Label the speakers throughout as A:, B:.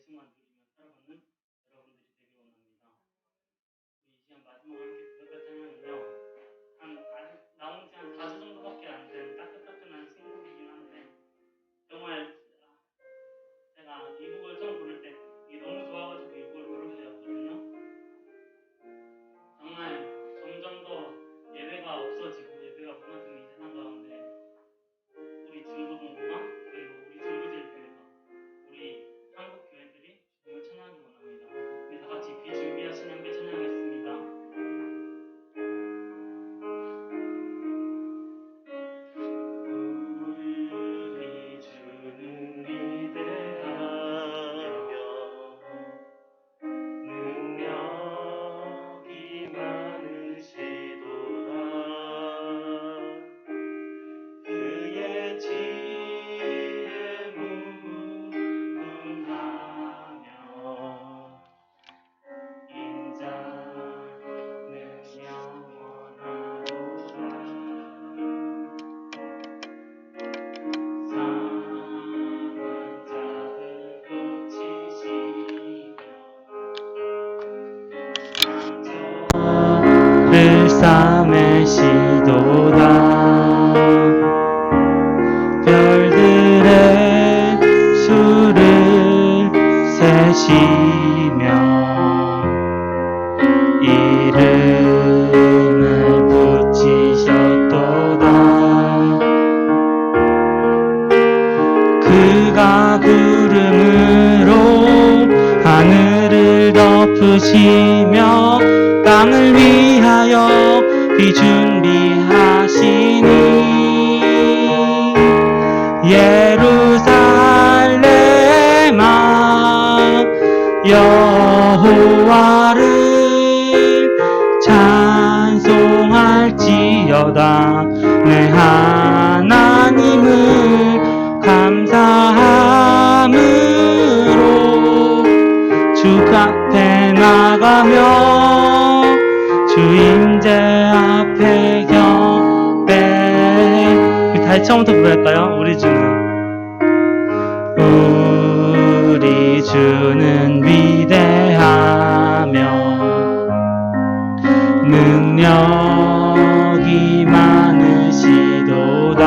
A: 말씀만 누리며 살아가는 여러분들이 되길 원합니다. 우리 이 시간 마지막 함께 고백할 찬양은요, 아직 나온 지 한 4주 정도밖에 안 된 따끈따끈한 신곡이긴 한데, 정말 제가 이 곡을 처음 부를 때 이게 너무 좋아가지고 이 곡을 부르게 되었거든요. 정말 점점 더 예배가 없어지고 예배가 무너지는 이 세상 가운데 우리 중부동부가 그리고 우리 중부제일교회가 우리 한국 교회들이 주님을 찬양하기 원합니다. 우리 다 같이 비준비하신 함께 찬양하겠습니다. 우리 주는 위대하며 능력이 많으시도다. 그의 지혜 무궁하며 인자는 영원하도다. 상한 자들 고치시며 상처를 싸매시도다. 별들의 수를 세시며 이름을 붙이셨도다. 그가 구름으로 하늘을 덮으시며 땅을 위하여 비 준비하시니 예루살렘아 여호와를 찬송할지어다. 내 하나님을 감사함으로 주 앞에 나가며 주 임재 앞에 경배. 다시 처음부터 부를까요? 우리 주는 위대하며 능력이 많으시도다.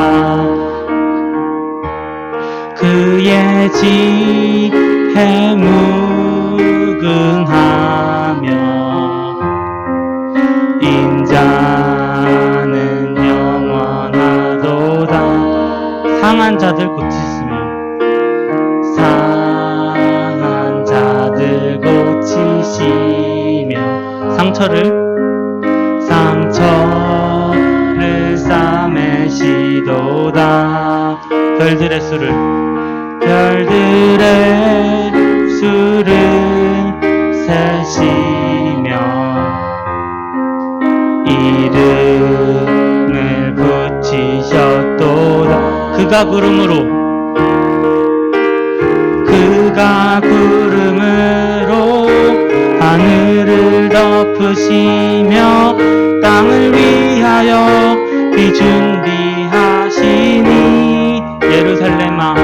A: 그의 지혜 무궁하며 인자는 영원하도다. 상한 자들 고치시며 상한 자들 고치시며 상처를 싸매시도다. 별들의 수를 세시며 이름을 붙이셨도다. 그가 구름으로 하늘을 덮으시며 땅을 위하여 비 준비하시니 예루살렘아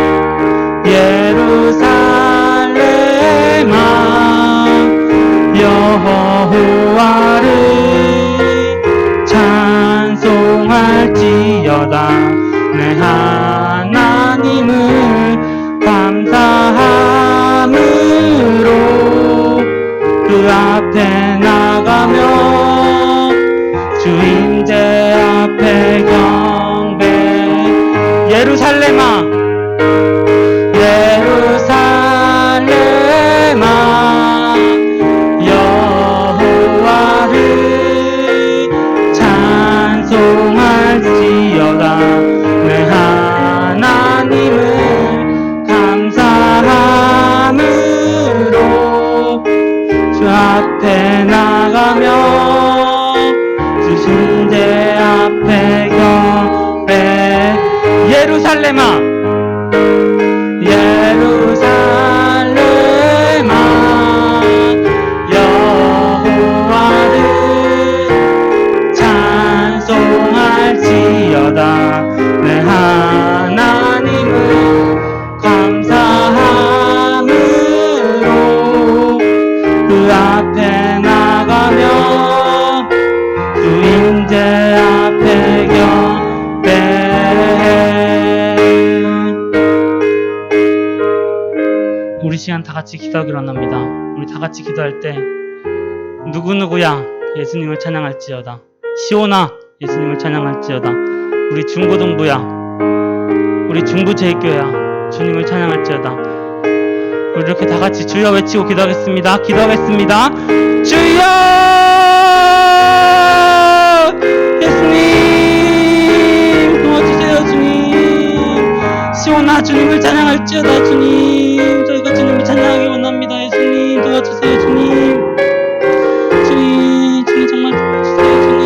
A: 여호와를 찬송할지어다. 내 하나님을 감사함으로 그 앞에 나가며 주 임재 앞에 경배. 예루살렘아 여호와를 찬송할지어다. 내 하나님을 감사함으로 주 앞에 나가며 주 임재 앞에 경배. 예루살렘아 여호와를 찬송할지어다. 내 하나님을 감사함으로 시간 다 같이 기도하기로 합니다. 우리 다 같이 기도할 때 누구누구야 예수님을 찬양할지어다. 시온아 예수님을 찬양할지어다. 우리 중고등부야, 우리 중부제일교회야 주님을 찬양할지어다. 우리 이렇게 다 같이 주여 외치고 기도하겠습니다. 기도하겠습니다. 주여 예수님 도와주세요. 주님 시온아 주님을 찬양할지어다. 주님 저희가 주님을 찬양하기 원합니다. 예수님 도와주세요. 주님 정말 도와주세요. 주님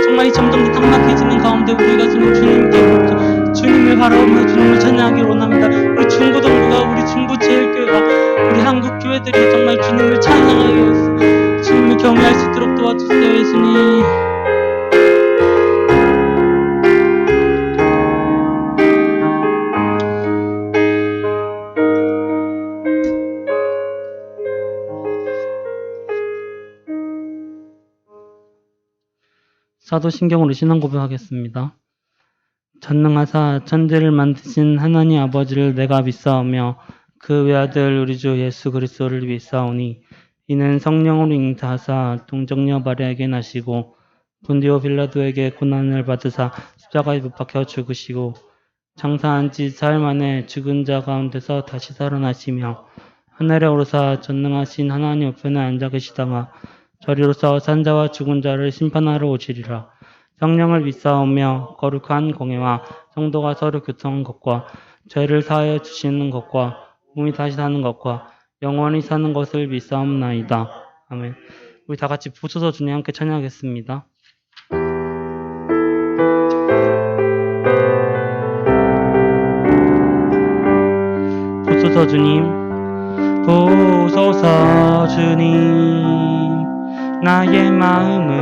A: 정말 이 점점 더 탁막해지는 가운데 우리가 주님을 바라보며 주님을 찬양하기 원합니다. 우리 중고등부가 우리 중부제일교회가 우리 한국교회들이 정말 주님을 찬양하기 위해서 주님을 경외할 수 있도록 도와주세요. 예수님 사도신경으로 신앙 고백하겠습니다. 전능하사 천지를 만드신 하나님 아버지를 내가 믿사오며 그 외아들 우리 주 예수 그리스도를 믿사오니 이는 성령으로 잉타하사 동정녀 마리아에게 나시고 본디오 빌라도에게 고난을 받으사 십자가에 못 박혀 죽으시고 장사한 지 사흘 만에 죽은 자 가운데서 다시 살아나시며 하늘에 오르사 전능하신 하나님 우편에 앉아 계시다가 저리로서 산자와 죽은 자를 심판하러 오시리라. 성령을 믿사오며 거룩한 공회와 성도가 서로 교통한 것과 죄를 사하여 주시는 것과 몸이 다시 사는 것과 영원히 사는 것을 믿사옵나이다. 아멘. 우리 다 같이 부서서 주님 함께 찬양하겠습니다. 부서서 주님, 보소서 주님, 나의 마음을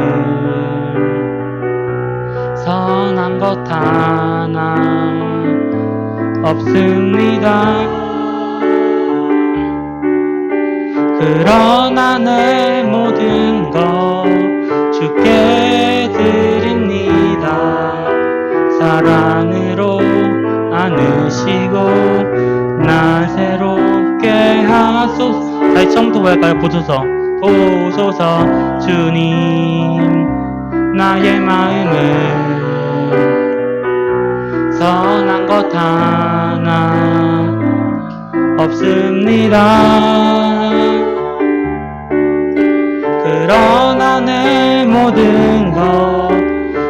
A: 선한 것 하나 없습니다. 그러나 내 모든 것 주께 드립니다. 사랑으로 안으시고 나 새롭게 하소서. 다시 처음부터 볼까요? 보소서 주님, 나의 마음을 선한 것 하나 없습니다. 그러나 내 모든 것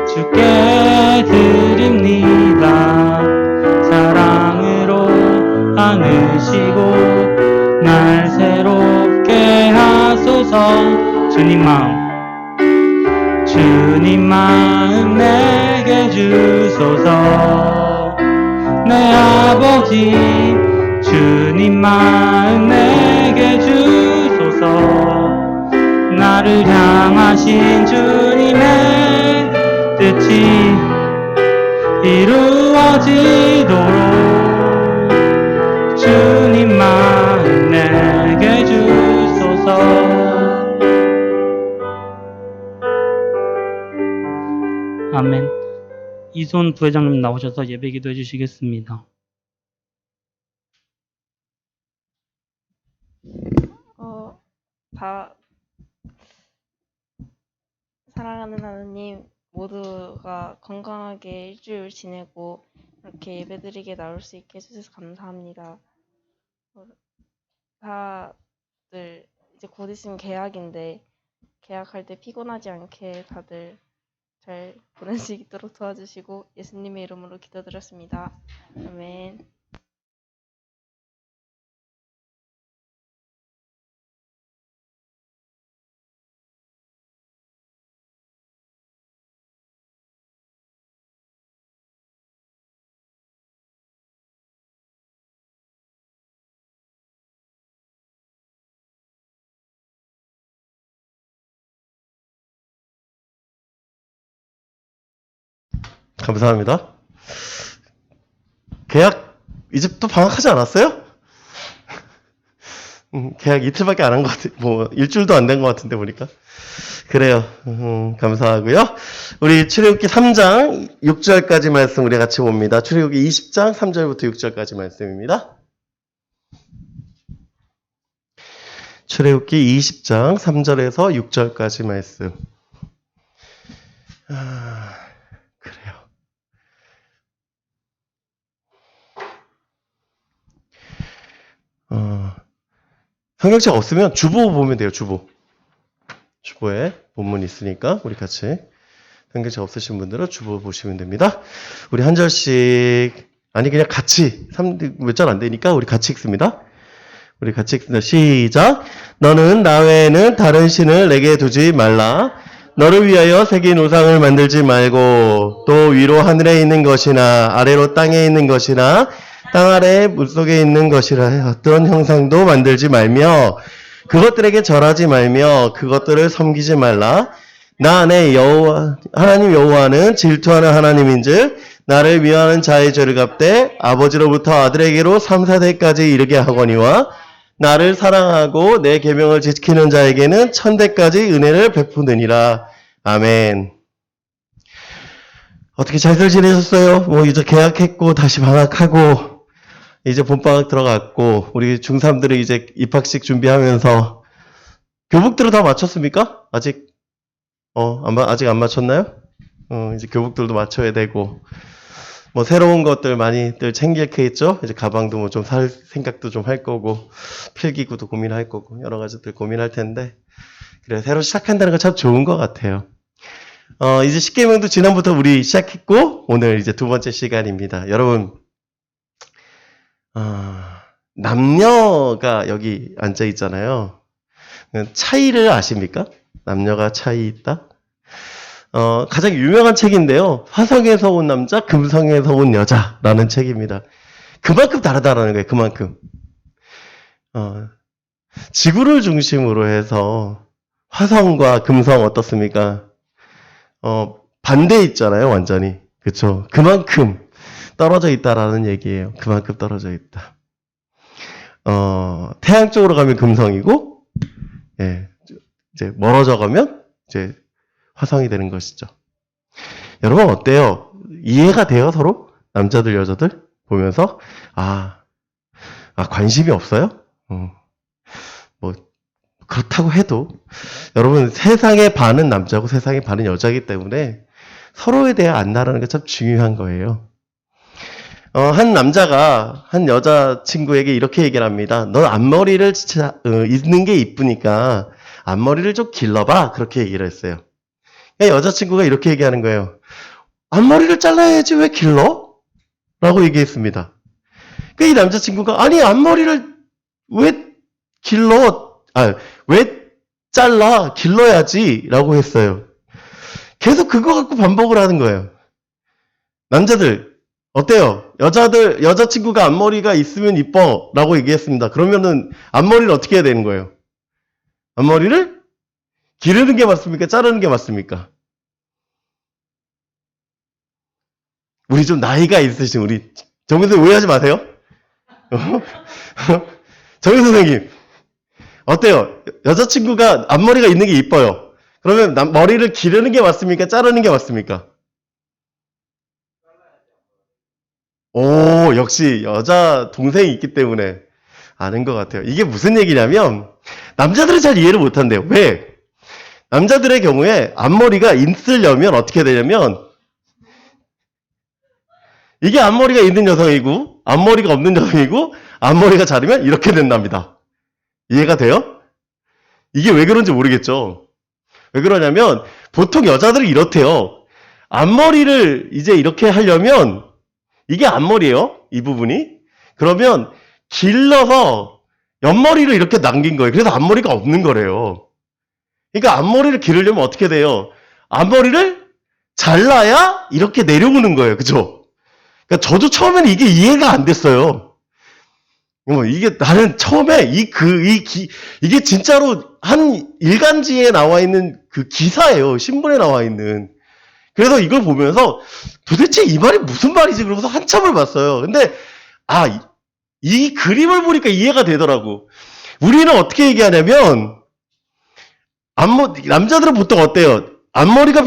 A: 주께 드립니다. 사랑으로 안으시고 날 새롭게 하소서. 주님 마음 내게 주소서. 내 아버지 주님 마음 내게 주소서. 나를 향하신 주님의 뜻이 이루어지도록 주님 마음 내게 주소서. 아멘. 이손 부회장님 나오셔서 예배 기도해 주시겠습니다.
B: 사랑하는 하나님, 모두가 건강하게 일주일 지내고 이렇게 예배드리게 나올 수 있게 해주셔서 감사합니다. 다들 이제 곧 있으면 개학인데 개학할 때 피곤하지 않게 다들 잘 보낼 수 있도록 도와주시고 예수님의 이름으로 기도드렸습니다. 아멘.
C: 감사합니다. 계약 이제 또 방학하지 않았어요? 계약 이틀밖에 안 한 것 같아. 뭐 일주일도 안 된 것 같은데 보니까. 그래요. 감사하고요. 우리 출애굽기 3장 6절까지 말씀 우리 같이 봅니다. 출애굽기 20장 3절부터 6절까지 말씀입니다. 출애굽기 20장 3절에서 6절까지 말씀. 그래요. 성경책 없으면 주보 보면 돼요. 주보에 본문 있으니까 우리 같이. 성경책 없으신 분들은 주보 보시면 됩니다. 우리 한 절씩, 아니 그냥 같이, 몇 절 안 되니까 우리 같이 읽습니다. 우리 같이 읽습니다. 시작. 너는 나 외에는 다른 신을 내게 두지 말라. 너를 위하여 새긴 우상을 만들지 말고, 또 위로 하늘에 있는 것이나 아래로 땅에 있는 것이나 땅 아래 물속에 있는 것이라 어떤 형상도 만들지 말며 그것들에게 절하지 말며 그것들을 섬기지 말라. 나 안에 여호와 하나님 여호와는 질투하는 하나님인즉 나를 미워하는 자의 죄를 갚되 아버지로부터 아들에게로 3, 4대까지 이르게 하거니와 나를 사랑하고 내 계명을 지키는 자에게는 1000대까지 은혜를 베푸느니라. 아멘. 어떻게 잘들 지내셨어요? 뭐 이제 개학했고 다시 방학하고 이제 봄방학 들어갔고 우리 중3들이 이제 입학식 준비하면서 교복들은 다 마쳤습니까? 아직 아직 안 마쳤나요? 이제 교복들도 맞춰야 되고 뭐 새로운 것들 많이들 챙길 게 있죠. 이제 가방도 뭐 좀 살 생각도 좀 할 거고 필기구도 고민할 거고 여러 가지들 고민할 텐데 그래 새로 시작한다는 건 참 좋은 것 같아요. 이제 십계명도 지난부터 우리 시작했고 오늘 이제 두 번째 시간입니다. 여러분 남녀가 여기 앉아 있잖아요. 차이를 아십니까? 남녀가 차이 있다? 가장 유명한 책인데요. 화성에서 온 남자, 금성에서 온 여자라는 책입니다. 그만큼 다르다라는 거예요. 그만큼. 지구를 중심으로 해서 화성과 금성 어떻습니까? 반대 있잖아요. 완전히. 그쵸? 그만큼 떨어져 있다라는 얘기예요. 그만큼 떨어져 있다. 태양 쪽으로 가면 금성이고, 예, 이제 멀어져 가면 이제 화성이 되는 것이죠. 여러분 어때요? 이해가 돼요 서로? 남자들 여자들 보면서 관심이 없어요? 뭐 그렇다고 해도 여러분 세상의 반은 남자고 세상의 반은 여자이기 때문에 서로에 대해 안다라는 게 참 중요한 거예요. 한 남자가 한 여자친구에게 이렇게 얘기를 합니다. 넌 앞머리를 진짜 있는 게 이쁘니까 앞머리를 좀 길러봐. 그렇게 얘기를 했어요. 여자친구가 이렇게 얘기하는 거예요. 앞머리를 잘라야지 왜 길러? 라고 얘기했습니다. 이 남자친구가 아니 앞머리를 왜 길러? 왜 잘라? 길러야지 라고 했어요. 계속 그거 갖고 반복을 하는 거예요. 남자들 어때요? 여자친구가 앞머리가 있으면 이뻐 라고 얘기했습니다. 그러면은 앞머리를 어떻게 해야 되는 거예요? 앞머리를 기르는 게 맞습니까? 자르는 게 맞습니까? 우리 좀 나이가 있으신 우리 정민 선생님 오해하지 마세요. 정민 선생님 어때요? 여자친구가 앞머리가 있는 게 이뻐요. 그러면 머리를 기르는 게 맞습니까? 자르는 게 맞습니까? 오, 역시 여자 동생이 있기 때문에 아는 것 같아요. 이게 무슨 얘기냐면 남자들은 잘 이해를 못한대요. 왜? 남자들의 경우에 앞머리가 있으려면 어떻게 되냐면 이게 앞머리가 있는 여성이고 앞머리가 없는 여성이고 앞머리가 자르면 이렇게 된답니다. 이해가 돼요? 이게 왜 그런지 모르겠죠. 왜 그러냐면 보통 여자들이 이렇대요. 앞머리를 이제 이렇게 하려면 이게 앞머리예요. 이 부분이. 그러면 길러서 옆머리를 이렇게 남긴 거예요. 그래서 앞머리가 없는 거래요. 그러니까 앞머리를 기르려면 어떻게 돼요? 앞머리를 잘라야 이렇게 내려오는 거예요. 그죠? 그러니까 저도 처음에는 이게 이해가 안 됐어요. 이게 나는 처음에 이게 진짜로 한 일간지에 나와 있는 그 기사예요. 신문에 나와 있는. 그래서 이걸 보면서 도대체 이 말이 무슨 말이지? 그러고서 한참을 봤어요. 근데 이 그림을 보니까 이해가 되더라고. 우리는 어떻게 얘기하냐면 남자들은 보통 어때요? 앞머리가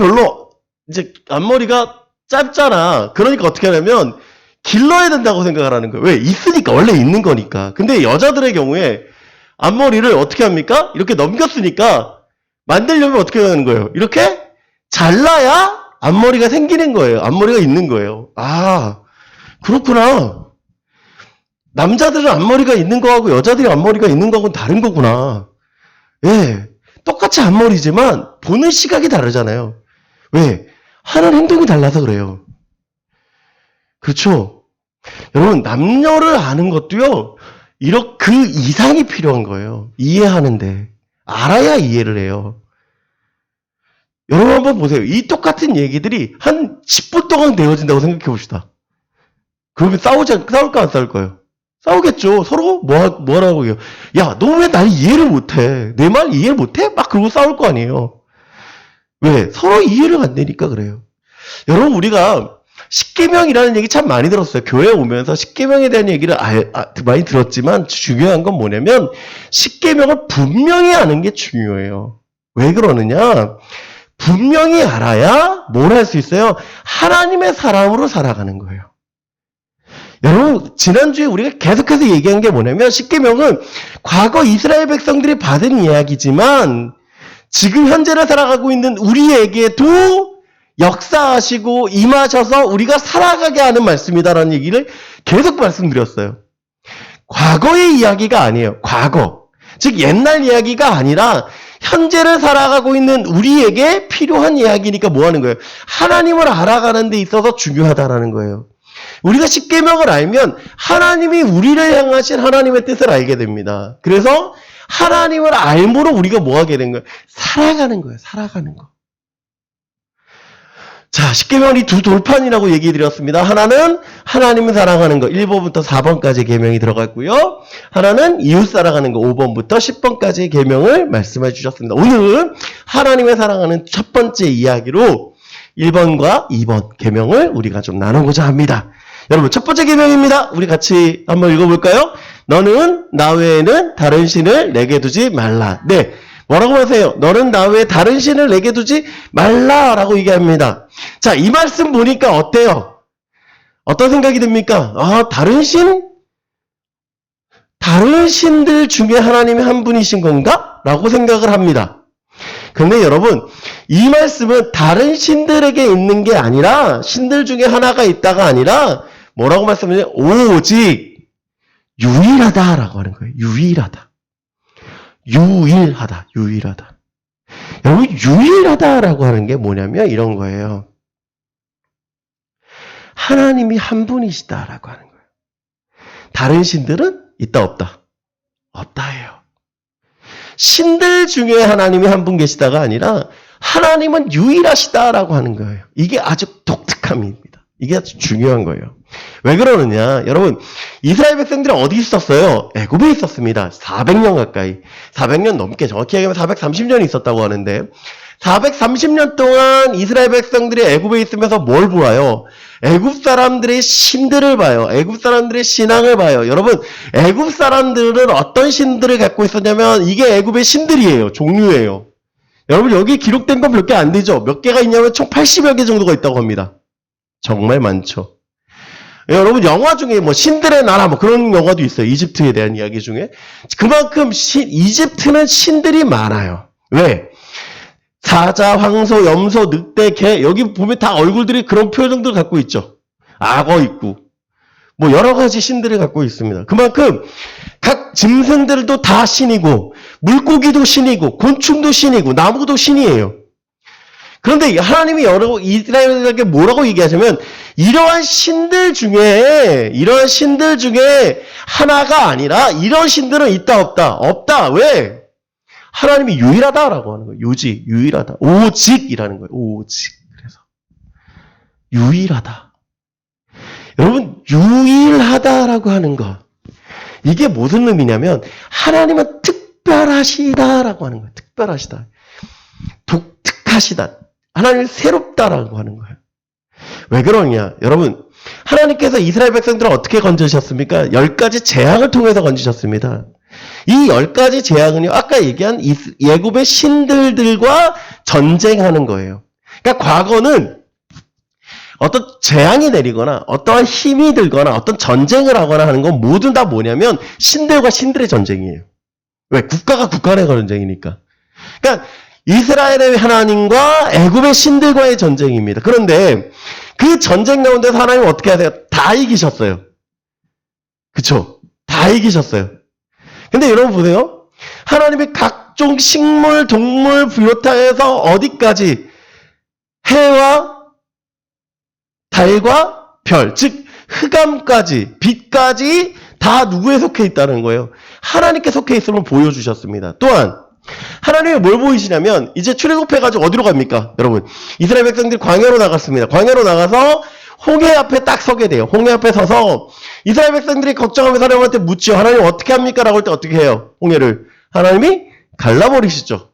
C: 짧잖아. 그러니까 어떻게 하냐면 길러야 된다고 생각을 하는 거예요. 왜? 있으니까. 원래 있는 거니까. 근데 여자들의 경우에 앞머리를 어떻게 합니까? 이렇게 넘겼으니까 만들려면 어떻게 하는 거예요? 이렇게 잘라야 앞머리가 생기는 거예요. 앞머리가 있는 거예요. 아, 그렇구나. 남자들은 앞머리가 있는 거하고 여자들이 앞머리가 있는 거하고는 다른 거구나. 예. 똑같이 앞머리지만 보는 시각이 다르잖아요. 왜? 하는 행동이 달라서 그래요. 그렇죠? 여러분, 남녀를 아는 것도요, 그 이상이 필요한 거예요. 이해하는데. 알아야 이해를 해요. 여러분 한번 보세요. 이 똑같은 얘기들이 한 10분 동안 되어진다고 생각해 봅시다. 그러면 싸울까 안 싸울까요? 싸우겠죠. 서로 뭐라고 해요. 야, 너 왜 날 이해를 못해? 내 말 이해를 못해? 막 그러고 싸울 거 아니에요. 왜? 서로 이해를 안 되니까 그래요. 여러분, 우리가 십계명이라는 얘기 참 많이 들었어요. 교회 오면서 십계명에 대한 얘기를 많이 들었지만 중요한 건 뭐냐면 십계명을 분명히 아는 게 중요해요. 왜 그러느냐? 분명히 알아야 뭘 할 수 있어요? 하나님의 사람으로 살아가는 거예요. 여러분, 지난주에 우리가 계속해서 얘기한 게 뭐냐면 십계명은 과거 이스라엘 백성들이 받은 이야기지만 지금 현재를 살아가고 있는 우리에게도 역사하시고 임하셔서 우리가 살아가게 하는 말씀이다라는 얘기를 계속 말씀드렸어요. 과거의 이야기가 아니에요. 과거. 즉 옛날 이야기가 아니라 현재를 살아가고 있는 우리에게 필요한 이야기니까 뭐 하는 거예요? 하나님을 알아가는 데 있어서 중요하다라는 거예요. 우리가 십계명을 알면 하나님이 우리를 향하신 하나님의 뜻을 알게 됩니다. 그래서 하나님을 알므로 우리가 뭐 하게 된 거예요? 살아가는 거예요. 살아가는 거. 자, 십계명이 두 돌판이라고 얘기 드렸습니다. 하나는 하나님을 사랑하는 거 1번부터 4번까지 계명이 들어갔고요. 하나는 이웃 사랑하는 거 5번부터 10번까지의 계명을 말씀해 주셨습니다. 오늘은 하나님을 사랑하는 첫 번째 이야기로 1번과 2번 계명을 우리가 좀 나누고자 합니다. 여러분, 첫 번째 계명입니다. 우리 같이 한번 읽어볼까요? 너는 나 외에는 다른 신을 내게 두지 말라. 네, 뭐라고 하세요? 너는 나 외에 다른 신을 내게 두지 말라라고 얘기합니다. 자, 이 말씀 보니까 어때요? 어떤 생각이 듭니까? 아, 다른 신? 다른 신들 중에 하나님이 한 분이신 건가? 라고 생각을 합니다. 근데 여러분, 이 말씀은 다른 신들에게 있는 게 아니라 신들 중에 하나가 있다가 아니라 뭐라고 말씀하냐면 오직 유일하다라고 하는 거예요. 유일하다. 유일하다. 유일하다. 여러분, 유일하다라고 하는 게 뭐냐면 이런 거예요. 하나님이 한 분이시다라고 하는 거예요. 다른 신들은 있다 없다? 없다예요. 신들 중에 하나님이 한 분 계시다가 아니라 하나님은 유일하시다라고 하는 거예요. 이게 아주 독특함입니다. 이게 아주 중요한 거예요. 왜 그러느냐? 여러분, 이스라엘 백성들이 어디 있었어요? 애굽에 있었습니다. 400년 가까이. 400년 넘게, 정확히 얘기하면 430년이 있었다고 하는데 430년 동안 이스라엘 백성들이 애굽에 있으면서 뭘 보아요? 애굽 사람들의 신들을 봐요. 애굽 사람들의 신앙을 봐요. 여러분, 애굽 사람들은 어떤 신들을 갖고 있었냐면 이게 애굽의 신들이에요. 종류예요. 여러분, 여기 기록된 건 몇 개 안 되죠? 몇 개가 있냐면 총 80여 개 정도가 있다고 합니다. 정말 많죠. 여러분, 영화 중에 뭐 신들의 나라 뭐 그런 영화도 있어요. 이집트에 대한 이야기 중에. 그만큼 이집트는 신들이 많아요. 왜? 사자, 황소, 염소, 늑대, 개, 여기 보면 다 얼굴들이 그런 표정들 갖고 있죠. 악어 있고 뭐 여러 가지 신들을 갖고 있습니다. 그만큼 각 짐승들도 다 신이고 물고기도 신이고 곤충도 신이고 나무도 신이에요. 그런데 하나님이 여러 이스라엘에게 뭐라고 얘기하자면 이러한 신들 중에 하나가 아니라 이런 신들은 있다 없다? 없다. 왜? 하나님이 유일하다라고 하는 거예요. 유일하다. 오직이라는 거예요. 오직. 그래서 유일하다. 여러분, 유일하다라고 하는 거. 이게 무슨 의미냐면 하나님은 특별하시다라고 하는 거예요. 특별하시다. 독특하시다. 하나님은 새롭다라고 하는 거예요. 왜 그러냐? 여러분, 하나님께서 이스라엘 백성들을 어떻게 건지셨습니까? 10가지 재앙을 통해서 건지셨습니다. 이 10가지 재앙은요, 아까 얘기한 애굽의 신들과 전쟁하는 거예요. 그러니까 과거는 어떤 재앙이 내리거나 어떠한 힘이 들거나 어떤 전쟁을 하거나 하는 건 모두 다 뭐냐면 신들과 신들의 전쟁이에요. 왜? 국가가 국가 간의 전쟁이니까. 그러니까 이스라엘의 하나님과 애굽의 신들과의 전쟁입니다. 그런데 그 전쟁 가운데서 하나님 어떻게 하세요? 다 이기셨어요. 그쵸? 다 이기셨어요. 근데 여러분 보세요. 하나님이 각종 식물, 동물 비롯해서 어디까지 해와 달과 별, 즉 흑암까지, 빛까지 다 누구에 속해 있다는 거예요. 하나님께 속해 있음을 보여주셨습니다. 또한 하나님이 뭘 보이시냐면 이제 출애굽해가지고 어디로 갑니까? 여러분 이스라엘 백성들이 광야로 나갔습니다. 광야로 나가서 홍해 앞에 딱 서게 돼요. 홍해 앞에 서서 이스라엘 백성들이 걱정하면서 하나님한테 묻죠. 하나님 어떻게 합니까? 라고 할 때 어떻게 해요? 홍해를 하나님이 갈라버리시죠.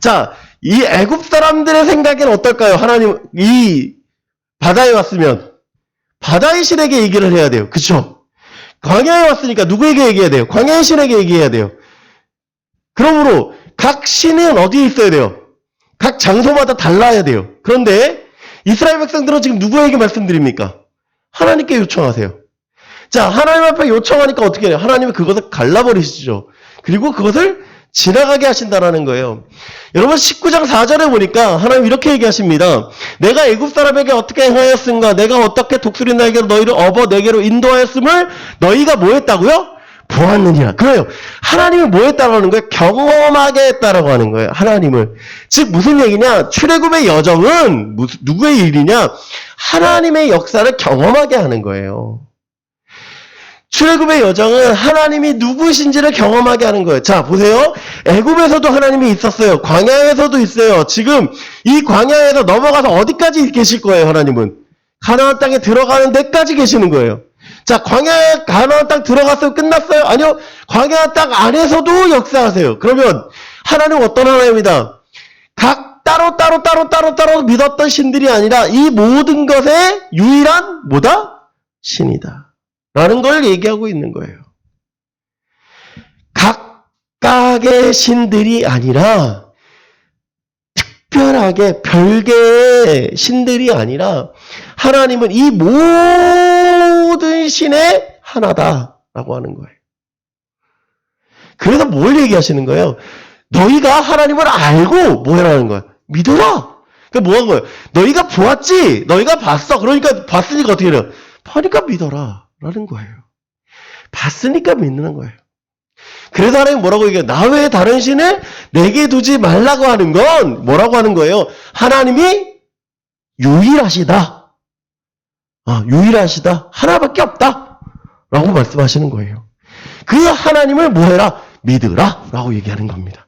C: 자, 이 애굽 사람들의 생각에는 어떨까요? 하나님 이 바다에 왔으면 바다의 신에게 얘기를 해야 돼요. 그쵸? 광야에 왔으니까 누구에게 얘기해야 돼요? 광야의 신에게 얘기해야 돼요. 그러므로 각 신은 어디에 있어야 돼요? 각 장소마다 달라야 돼요. 그런데 이스라엘 백성들은 지금 누구에게 말씀드립니까? 하나님께 요청하세요. 자, 하나님 앞에 요청하니까 어떻게 해요? 하나님이 그것을 갈라버리시죠. 그리고 그것을 지나가게 하신다라는 거예요. 여러분 19장 4절에 보니까 하나님 이렇게 얘기하십니다. 내가 애굽 사람에게 어떻게 행하였은가? 내가 어떻게 독수리 날개로 너희를 업어 내게로 인도하였음을 너희가 뭐 했다고요? 보았느니라. 그래요. 하나님이 뭐 했다고 하는 거예요? 경험하게 했다라고 하는 거예요. 하나님을. 즉 무슨 얘기냐? 출애굽의 여정은 누구의 일이냐? 하나님의 역사를 경험하게 하는 거예요. 출애굽의 여정은 하나님이 누구신지를 경험하게 하는 거예요. 자, 보세요. 애굽에서도 하나님이 있었어요. 광야에서도 있어요. 지금 이 광야에서 넘어가서 어디까지 계실 거예요, 하나님은? 가나안 땅에 들어가는 데까지 계시는 거예요. 자, 광야에 가나안 땅 들어갔어요? 끝났어요? 아니요. 광야 땅 안에서도 역사하세요. 그러면 하나님은 어떤 하나님이다? 각 따로 믿었던 신들이 아니라 이 모든 것의 유일한 뭐다? 신이다. 라는 걸 얘기하고 있는 거예요. 각각의 신들이 아니라 특별하게 별개의 신들이 아니라 하나님은 이 모든 신의 하나다라고 하는 거예요. 그래서 뭘 얘기하시는 거예요? 너희가 하나님을 알고 뭐 해라는 거야? 믿어라. 그러니까 뭐 한 거예요? 너희가 보았지? 너희가 봤어. 그러니까 봤으니까 어떻게 해요? 보니까 믿어라. 라는 거예요. 봤으니까 믿는 거예요. 그래서 하나님 뭐라고 얘기해요? 나 외에 다른 신을 내게 두지 말라고 하는 건 뭐라고 하는 거예요? 하나님이 유일하시다. 유일하시다. 하나밖에 없다. 라고 말씀하시는 거예요. 그 하나님을 뭐 해라? 믿으라. 라고 얘기하는 겁니다.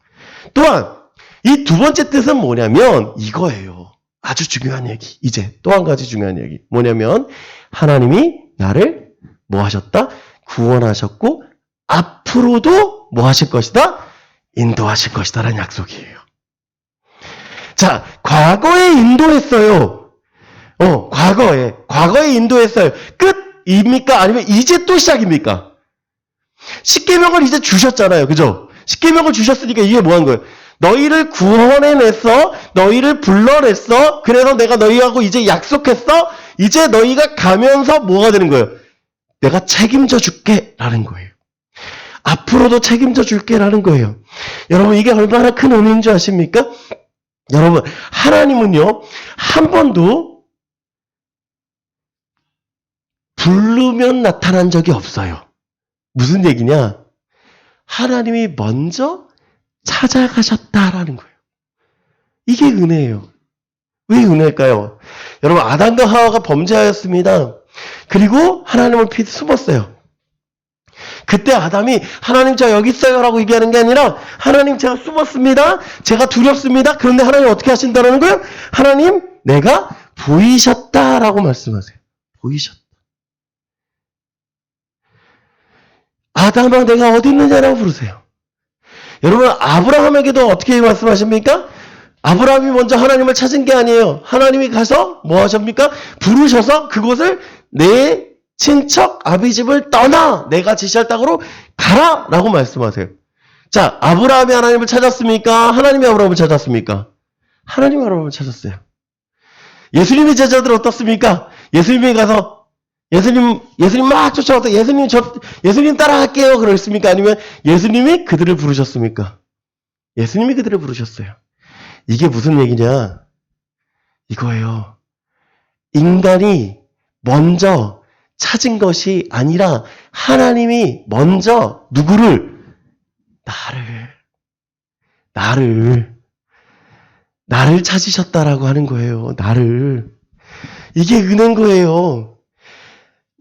C: 또한 이 두 번째 뜻은 뭐냐면 이거예요. 아주 중요한 얘기. 이제 또 한 가지 중요한 얘기. 뭐냐면 하나님이 나를 뭐 하셨다? 구원하셨고 앞으로도 뭐 하실 것이다? 인도하실 것이다 라는 약속이에요. 자, 과거에 인도했어요. 과거에 인도했어요. 끝입니까? 아니면 이제 또 시작입니까? 십계명을 이제 주셨잖아요. 그죠? 십계명을 주셨으니까 이게 뭐 한 거예요? 너희를 구원해냈어. 너희를 불러냈어. 그래서 내가 너희하고 이제 약속했어. 이제 너희가 가면서 뭐가 되는 거예요? 내가 책임져 줄게 라는 거예요. 앞으로도 책임져 줄게 라는 거예요. 여러분 이게 얼마나 큰 의미인 줄 아십니까? 여러분 하나님은요 한 번도 부르면 나타난 적이 없어요. 무슨 얘기냐? 하나님이 먼저 찾아가셨다라는 거예요. 이게 은혜예요. 왜 은혜일까요? 여러분 아담과 하와가 범죄하였습니다. 그리고 하나님을 숨었어요. 그때 아담이 하나님 저 여기 있어요 라고 얘기하는 게 아니라 하나님 제가 숨었습니다. 제가 두렵습니다. 그런데 하나님 어떻게 하신다는 거예요? 하나님 내가 보이셨다라고 말씀하세요. 보이셨다. 아담아 내가 어디 있느냐라고 부르세요. 여러분 아브라함에게도 어떻게 말씀하십니까? 아브라함이 먼저 하나님을 찾은 게 아니에요. 하나님이 가서 뭐 하십니까? 부르셔서 그곳을 내 친척 아비집을 떠나 내가 지시할 땅으로 가라 라고 말씀하세요. 자, 아브라함이 하나님을 찾았습니까? 하나님이 아브라함을 찾았습니까? 하나님이 아브라함을 찾았어요. 예수님의 제자들 어떻습니까? 예수님이 가서 예수님 막 쫓아와서 예수님 따라갈게요. 그랬습니까? 아니면 예수님이 그들을 부르셨습니까? 예수님이 그들을 부르셨어요. 이게 무슨 얘기냐? 이거예요. 인간이 먼저 찾은 것이 아니라 하나님이 먼저 누구를? 나를 찾으셨다라고 하는 거예요. 나를. 이게 은혜인 거예요.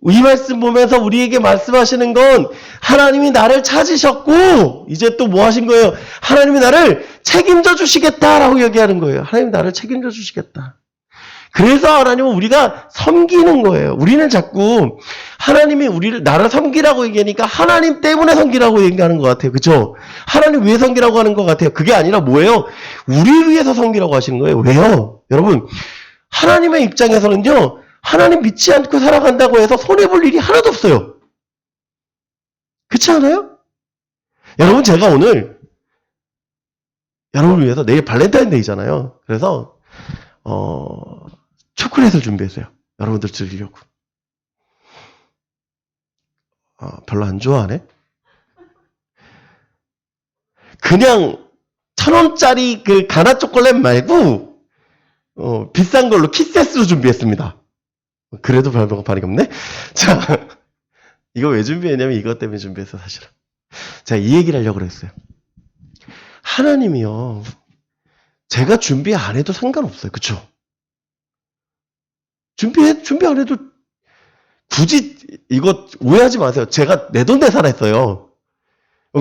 C: 이 말씀 보면서 우리에게 말씀하시는 건 하나님이 나를 찾으셨고 이제 또 뭐 하신 거예요? 하나님이 나를 책임져 주시겠다라고 얘기하는 거예요. 하나님이 나를 책임져 주시겠다. 그래서 하나님은 우리가 섬기는 거예요. 우리는 자꾸 하나님이 나를 섬기라고 얘기하니까 하나님 때문에 섬기라고 얘기하는 것 같아요. 그렇죠? 하나님 위해 섬기라고 하는 것 같아요. 그게 아니라 뭐예요? 우리 위해서 섬기라고 하시는 거예요. 왜요? 여러분, 하나님의 입장에서는요. 하나님 믿지 않고 살아간다고 해서 손해볼 일이 하나도 없어요. 그렇지 않아요? 여러분, 제가 오늘 여러분을 위해서 내일 발렌타인데이잖아요. 그래서 초콜릿을 준비했어요. 여러분들 드리려고. 별로 안 좋아하네? 그냥 1,000원짜리 그 가나 초콜릿 말고 비싼 걸로 키세스로 준비했습니다. 그래도 별거 반이 없네? 자, 이거 왜 준비했냐면 이것 때문에 준비했어, 사실은. 제가 이 얘기를 하려고 그랬어요. 하나님이요. 제가 준비 안 해도 상관없어요. 그쵸? 준비 안 해도 굳이 이거 오해하지 마세요. 제가 내돈내산했어요.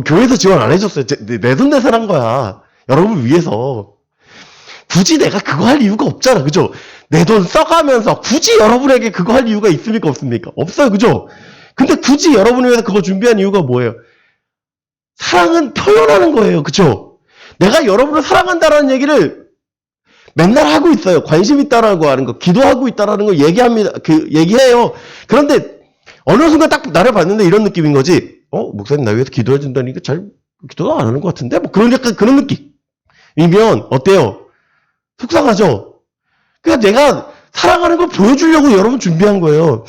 C: 교회에서 지원 안 해줬어요. 내돈내산한 거야. 여러분을 위해서. 굳이 내가 그거 할 이유가 없잖아. 그죠? 내 돈 써가면서 굳이 여러분에게 그거 할 이유가 있습니까? 없습니까? 없어요. 그죠? 근데 굳이 여러분을 위해서 그거 준비한 이유가 뭐예요? 사랑은 표현하는 거예요. 그죠? 내가 여러분을 사랑한다라는 얘기를 맨날 하고 있어요. 관심 있다라고 하는 거, 기도하고 있다라는 거 얘기합니다. 얘기해요. 그런데 어느 순간 딱 나를 봤는데 이런 느낌인 거지. 목사님 나 위해서 기도해 준다니까 잘 기도도 안 하는 것 같은데? 뭐 그런 약간 그런 느낌이면 어때요? 속상하죠? 그러니까 내가 사랑하는 걸 보여주려고 여러분 준비한 거예요.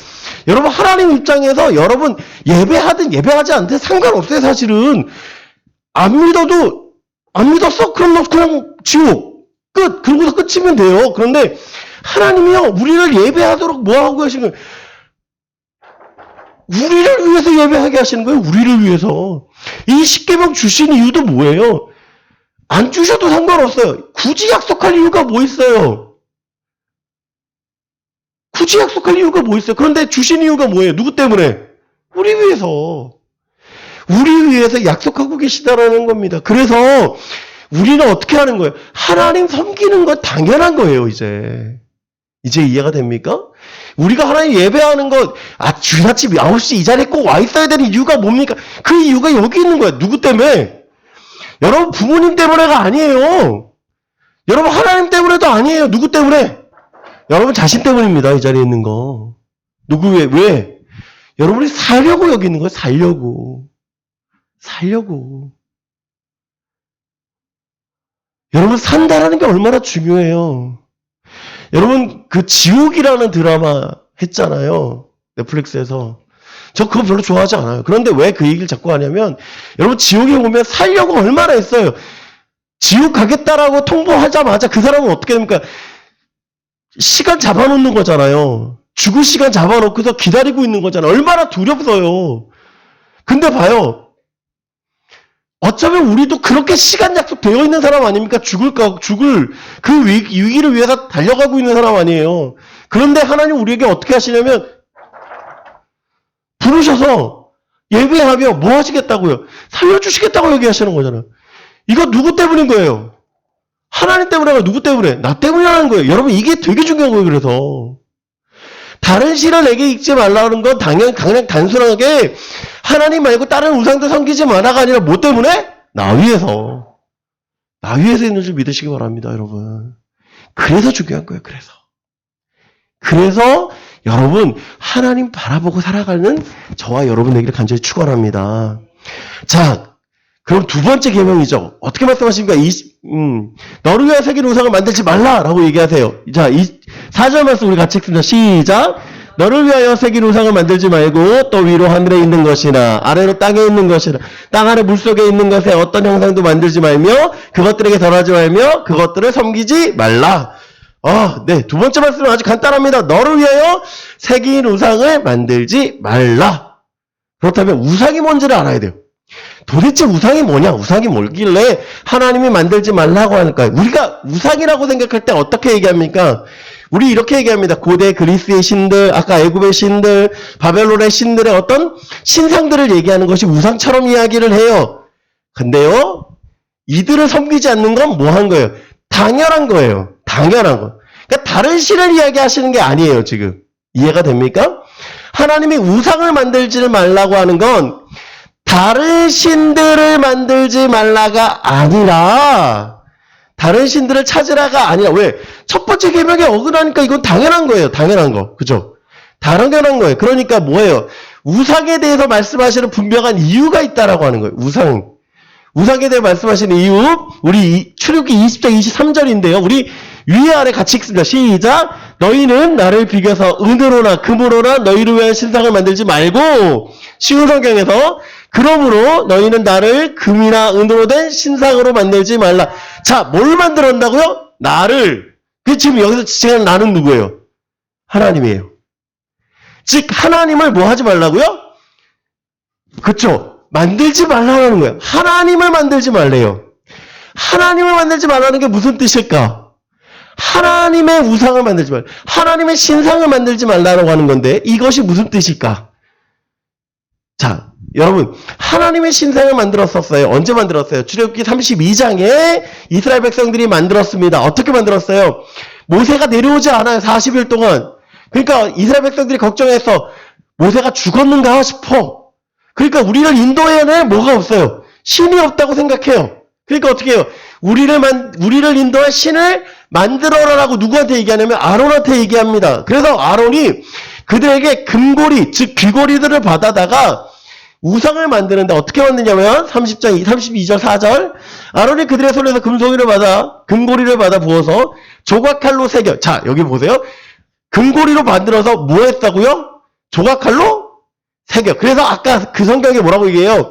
C: 여러분 하나님 입장에서 여러분 예배하든 예배하지 않든 상관없어요. 사실은 안 믿었어? 그럼 너 그냥 지옥 끝. 그러고서 끝이면 돼요. 그런데 하나님이요 우리를 예배하도록 뭐 하고 계신 거예요? 우리를 위해서 예배하게 하시는 거예요. 우리를 위해서. 이 십계명 주신 이유도 뭐예요? 안 주셔도 상관없어요. 굳이 약속할 이유가 뭐 있어요? 굳이 약속할 이유가 뭐 있어요? 그런데 주신 이유가 뭐예요? 누구 때문에? 우리 위해서. 우리 위해서 약속하고 계시다라는 겁니다. 그래서 우리는 어떻게 하는 거예요? 하나님 섬기는 건 당연한 거예요, 이제. 이제 이해가 됩니까? 우리가 하나님 예배하는 것, 주일 아침 9시 이 자리에 꼭 와 있어야 되는 이유가 뭡니까? 그 이유가 여기 있는 거야. 누구 때문에? 여러분 부모님 때문에가 아니에요. 여러분 하나님 때문에도 아니에요. 누구 때문에? 여러분 자신 때문입니다. 이 자리에 있는 거. 누구 왜? 여러분이 살려고 여기 있는 거예요. 살려고. 여러분 산다라는 게 얼마나 중요해요. 여러분 그 지옥이라는 드라마 했잖아요. 넷플릭스에서. 저 그거 별로 좋아하지 않아요. 그런데 왜 그 얘기를 자꾸 하냐면 여러분 지옥에 오면 살려고 얼마나 했어요. 지옥 가겠다라고 통보하자마자 그 사람은 어떻게 됩니까? 시간 잡아놓는 거잖아요. 죽을 시간 잡아놓고서 기다리고 있는 거잖아요. 얼마나 두렵어요. 근데 봐요. 어쩌면 우리도 그렇게 시간 약속되어 있는 사람 아닙니까? 죽을 그 위기를 위해서 달려가고 있는 사람 아니에요. 그런데 하나님 우리에게 어떻게 하시냐면 부르셔서 예배하며 뭐 하시겠다고요? 살려주시겠다고 얘기하시는 거잖아요. 이거 누구 때문인 거예요? 하나님 때문에, 누구 때문에? 나 때문이라는 거예요. 여러분 이게 되게 중요한 거예요. 그래서 다른 신을 내게 잊지 말라는 건 그냥 단순하게 하나님 말고 다른 우상도 섬기지 마라가 아니라 뭐 때문에? 나 위해서 있는 줄 믿으시기 바랍니다. 여러분. 그래서 중요한 거예요. 그래서 여러분 하나님 바라보고 살아가는 저와 여러분 되기를 간절히 축원합니다. 자, 그럼 두 번째 계명이죠. 어떻게 말씀하십니까? 너를 위하여 새긴 우상을 만들지 말라라고 얘기하세요. 자, 이 4절 말씀 우리 같이 읽습니다. 시작. 너를 위하여 새긴 우상을 만들지 말고 또 위로 하늘에 있는 것이나 아래로 땅에 있는 것이나 땅 아래 물속에 있는 것에 어떤 형상도 만들지 말며 그것들에게 절하지 말며 그것들을 섬기지 말라. 네. 두 번째 말씀은 아주 간단합니다. 너를 위하여 새긴 우상을 만들지 말라. 그렇다면 우상이 뭔지를 알아야 돼요. 도대체 우상이 뭐냐? 우상이 뭘길래 하나님이 만들지 말라고 하니까요. 우리가 우상이라고 생각할 때 어떻게 얘기합니까? 우리 이렇게 얘기합니다. 고대 그리스의 신들, 아까 애굽의 신들, 바벨론의 신들의 어떤 신상들을 얘기하는 것이 우상처럼 이야기를 해요. 근데요, 이들을 섬기지 않는 건 뭐 한 거예요? 당연한 거예요. 당연한 거. 그러니까 다른 신을 이야기하시는 게 아니에요, 지금. 이해가 됩니까? 하나님이 우상을 만들지 말라고 하는 건 다른 신들을 만들지 말라가 아니라 다른 신들을 찾으라가 아니라 왜? 첫 번째 계명에 어긋나니까 이건 당연한 거예요. 당연한 거. 그죠? 당연한 거예요. 그러니까 뭐예요? 우상에 대해서 말씀하시는 분명한 이유가 있다라고 하는 거예요. 우상에 대해 말씀하시는 이유 우리 출애굽기 20장 23절인데요. 우리 위에 아래 같이 읽습니다. 시작. 너희는 나를 비교해서 은으로나 금으로나 너희를 위한 신상을 만들지 말고 쉬운 성경에서 그러므로 너희는 나를 금이나 은으로 된 신상으로 만들지 말라. 자, 뭘 만들었다고요? 나를. 지금 여기서 지칭하는 나는 누구예요? 하나님이에요. 즉 하나님을 뭐 하지 말라고요? 그렇죠. 만들지 말라는 거예요. 하나님을 만들지 말래요. 하나님을 만들지 말라는 게 무슨 뜻일까? 하나님의 우상을 만들지 말라. 하나님의 신상을 만들지 말라고 하는 건데 이것이 무슨 뜻일까? 자, 여러분 하나님의 신상을 만들었었어요. 언제 만들었어요? 출애굽기 32장에 이스라엘 백성들이 만들었습니다. 어떻게 만들었어요? 모세가 내려오지 않아요. 40일 동안. 그러니까 이스라엘 백성들이 걱정해서 모세가 죽었는가 싶어. 그러니까 우리를 인도해낼 뭐가 없어요. 신이 없다고 생각해요. 그러니까 어떻게 해요? 우리를 인도할 신을 만들어라라고 누구한테 얘기하냐면 아론한테 얘기합니다. 그래서 아론이 그들에게 금고리, 즉 귀고리들을 받아다가 우상을 만드는데 어떻게 만드냐면 32절 4절 아론이 그들의 손에서 금고리를 받아 부어서 조각칼로 새겨. 자, 여기 보세요. 금고리로 만들어서 뭐 했다고요? 조각칼로 새겨. 그래서 아까 그 성경에 뭐라고 얘기해요?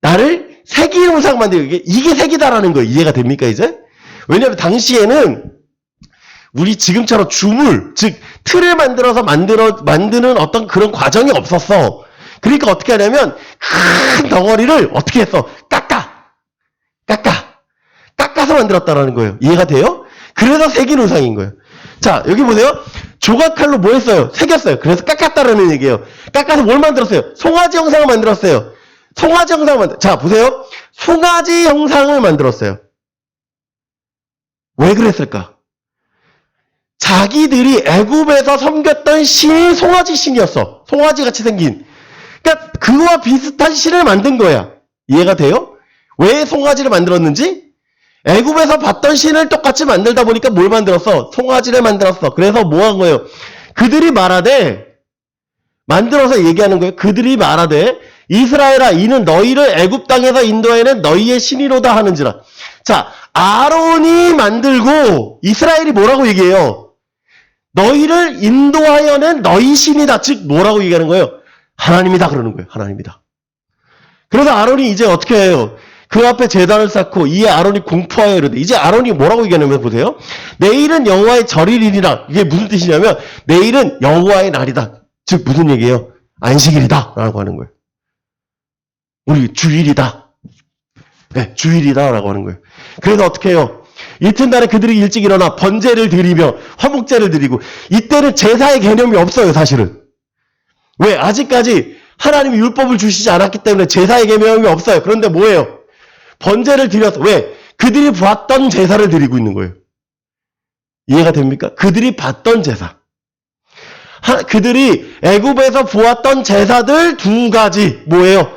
C: 나를 새긴 우상 만들기. 이게 새기다라는 거예요. 이해가 됩니까, 이제? 왜냐하면 당시에는 우리 지금처럼 주물, 즉 틀을 만들어서 만드는 어떤 그런 과정이 없었어. 그러니까 어떻게 하냐면 큰 덩어리를 어떻게 했어? 깎아서 만들었다라는 거예요. 이해가 돼요? 그래서 새긴 우상인 거예요. 자, 여기 보세요. 조각칼로 뭐 했어요? 새겼어요. 그래서 깎았다라는 얘기예요. 깎아서 뭘 만들었어요? 송아지 형상을 만들었어요. 자, 보세요. 송아지 형상을 만들었어요. 왜 그랬을까? 자기들이 애굽에서 섬겼던 신이 송아지 신이었어. 송아지 같이 생긴. 그러니까 그와 비슷한 신을 만든 거야. 이해가 돼요? 왜 송아지를 만들었는지? 애굽에서 봤던 신을 똑같이 만들다 보니까 뭘 만들었어? 송아지를 만들었어. 그래서 뭐 한 거예요? 그들이 만들어서 얘기하는 거예요. 그들이 말하되 이스라엘아 이는 너희를 애굽 땅에서 인도하여낸 너희의 신이로다 하는지라. 자, 아론이 만들고 이스라엘이 뭐라고 얘기해요? 너희를 인도하여낸 너희 신이다. 즉 뭐라고 얘기하는 거예요? 하나님이다 그러는 거예요. 하나님이다. 그래서 아론이 이제 어떻게 해요? 그 앞에 제단을 쌓고 이에 아론이 공포하여 이르되 이제 아론이 뭐라고 얘기하냐면 보세요. 내일은 여호와의 절일이니라. 이게 무슨 뜻이냐면 내일은 여호와의 날이다. 즉 무슨 얘기예요? 안식일이다 라고 하는 거예요. 우리 주일이다. 네, 주일이다 라고 하는 거예요. 그래서 어떻게 해요? 이튿날에 그들이 일찍 일어나 번제를 드리며 화목제를 드리고 이때는 제사의 개념이 없어요. 사실은. 왜? 아직까지 하나님이 율법을 주시지 않았기 때문에 제사의 개념이 없어요. 그런데 뭐예요? 번제를 드려서 왜? 그들이 봤던 제사를 드리고 있는 거예요. 이해가 됩니까? 그들이 봤던 제사. 그들이 애굽에서 보았던 제사들 두 가지 뭐예요?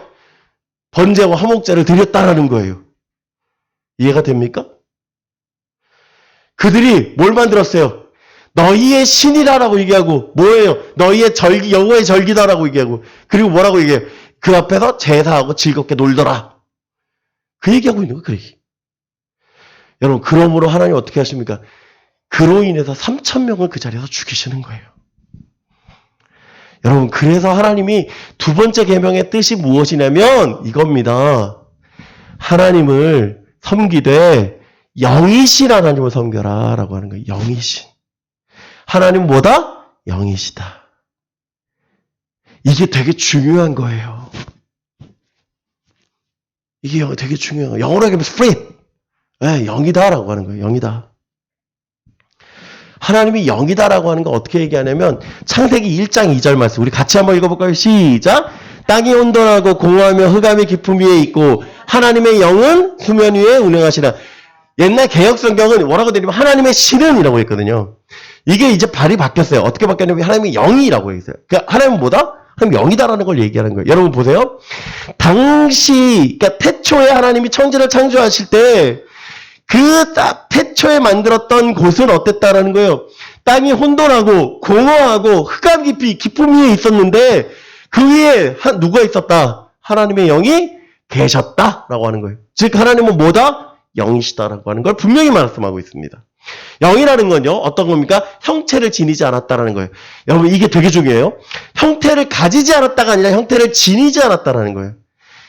C: 번제와 화목제를 드렸다라는 거예요. 이해가 됩니까? 그들이 뭘 만들었어요? 너희의 신이라고 얘기하고 뭐예요? 너희의 절기, 여호와의 절기다라고 얘기하고 그리고 뭐라고 얘기해요? 그 앞에서 제사하고 즐겁게 놀더라. 그 얘기하고 있는 거예요. 그 얘기. 여러분 그러므로 하나님 어떻게 하십니까? 그로 인해서 3,000명을 그 자리에서 죽이시는 거예요. 여러분, 그래서 하나님이 두 번째 계명의 뜻이 무엇이냐면 이겁니다. 하나님을 섬기되 영이신 하나님을 섬겨라 라고 하는 거예요. 영이신. 하나님은 뭐다? 영이시다. 이게 되게 중요한 거예요. 이게 되게 중요한 거예요. 영어로 얘기하면 spirit. 네, 영이다라고 하는 거예요. 영이다. 하나님이 영이다라고 하는 거 어떻게 얘기하냐면 창세기 1장 2절 말씀 우리 같이 한번 읽어볼까요? 시작! 땅이 온전하고 공허하며 흑암이 깊음 위에 있고 하나님의 영은 수면 위에 운행하시라. 옛날 개혁성경은 뭐라고 되냐면 하나님의 신은이라고 했거든요. 이게 이제 발이 바뀌었어요. 어떻게 바뀌었냐면 하나님의 영이라고 했어요. 그러니까 하나님은 뭐다? 하나님 영이다라는 걸 얘기하는 거예요. 여러분 보세요. 당시 그러니까 태초에 하나님이 천지를 창조하실 때 그 태초에 만들었던 곳은 어땠다라는 거예요. 땅이 혼돈하고 공허하고 흑암 깊음 위에 있었는데 그 위에 누가 있었다? 하나님의 영이 계셨다라고 하는 거예요. 즉 하나님은 뭐다? 영이시다라고 하는 걸 분명히 말씀하고 있습니다. 영이라는 건요. 어떤 겁니까? 형체를 지니지 않았다라는 거예요. 여러분 이게 되게 중요해요. 형태를 가지지 않았다가 아니라 형태를 지니지 않았다라는 거예요.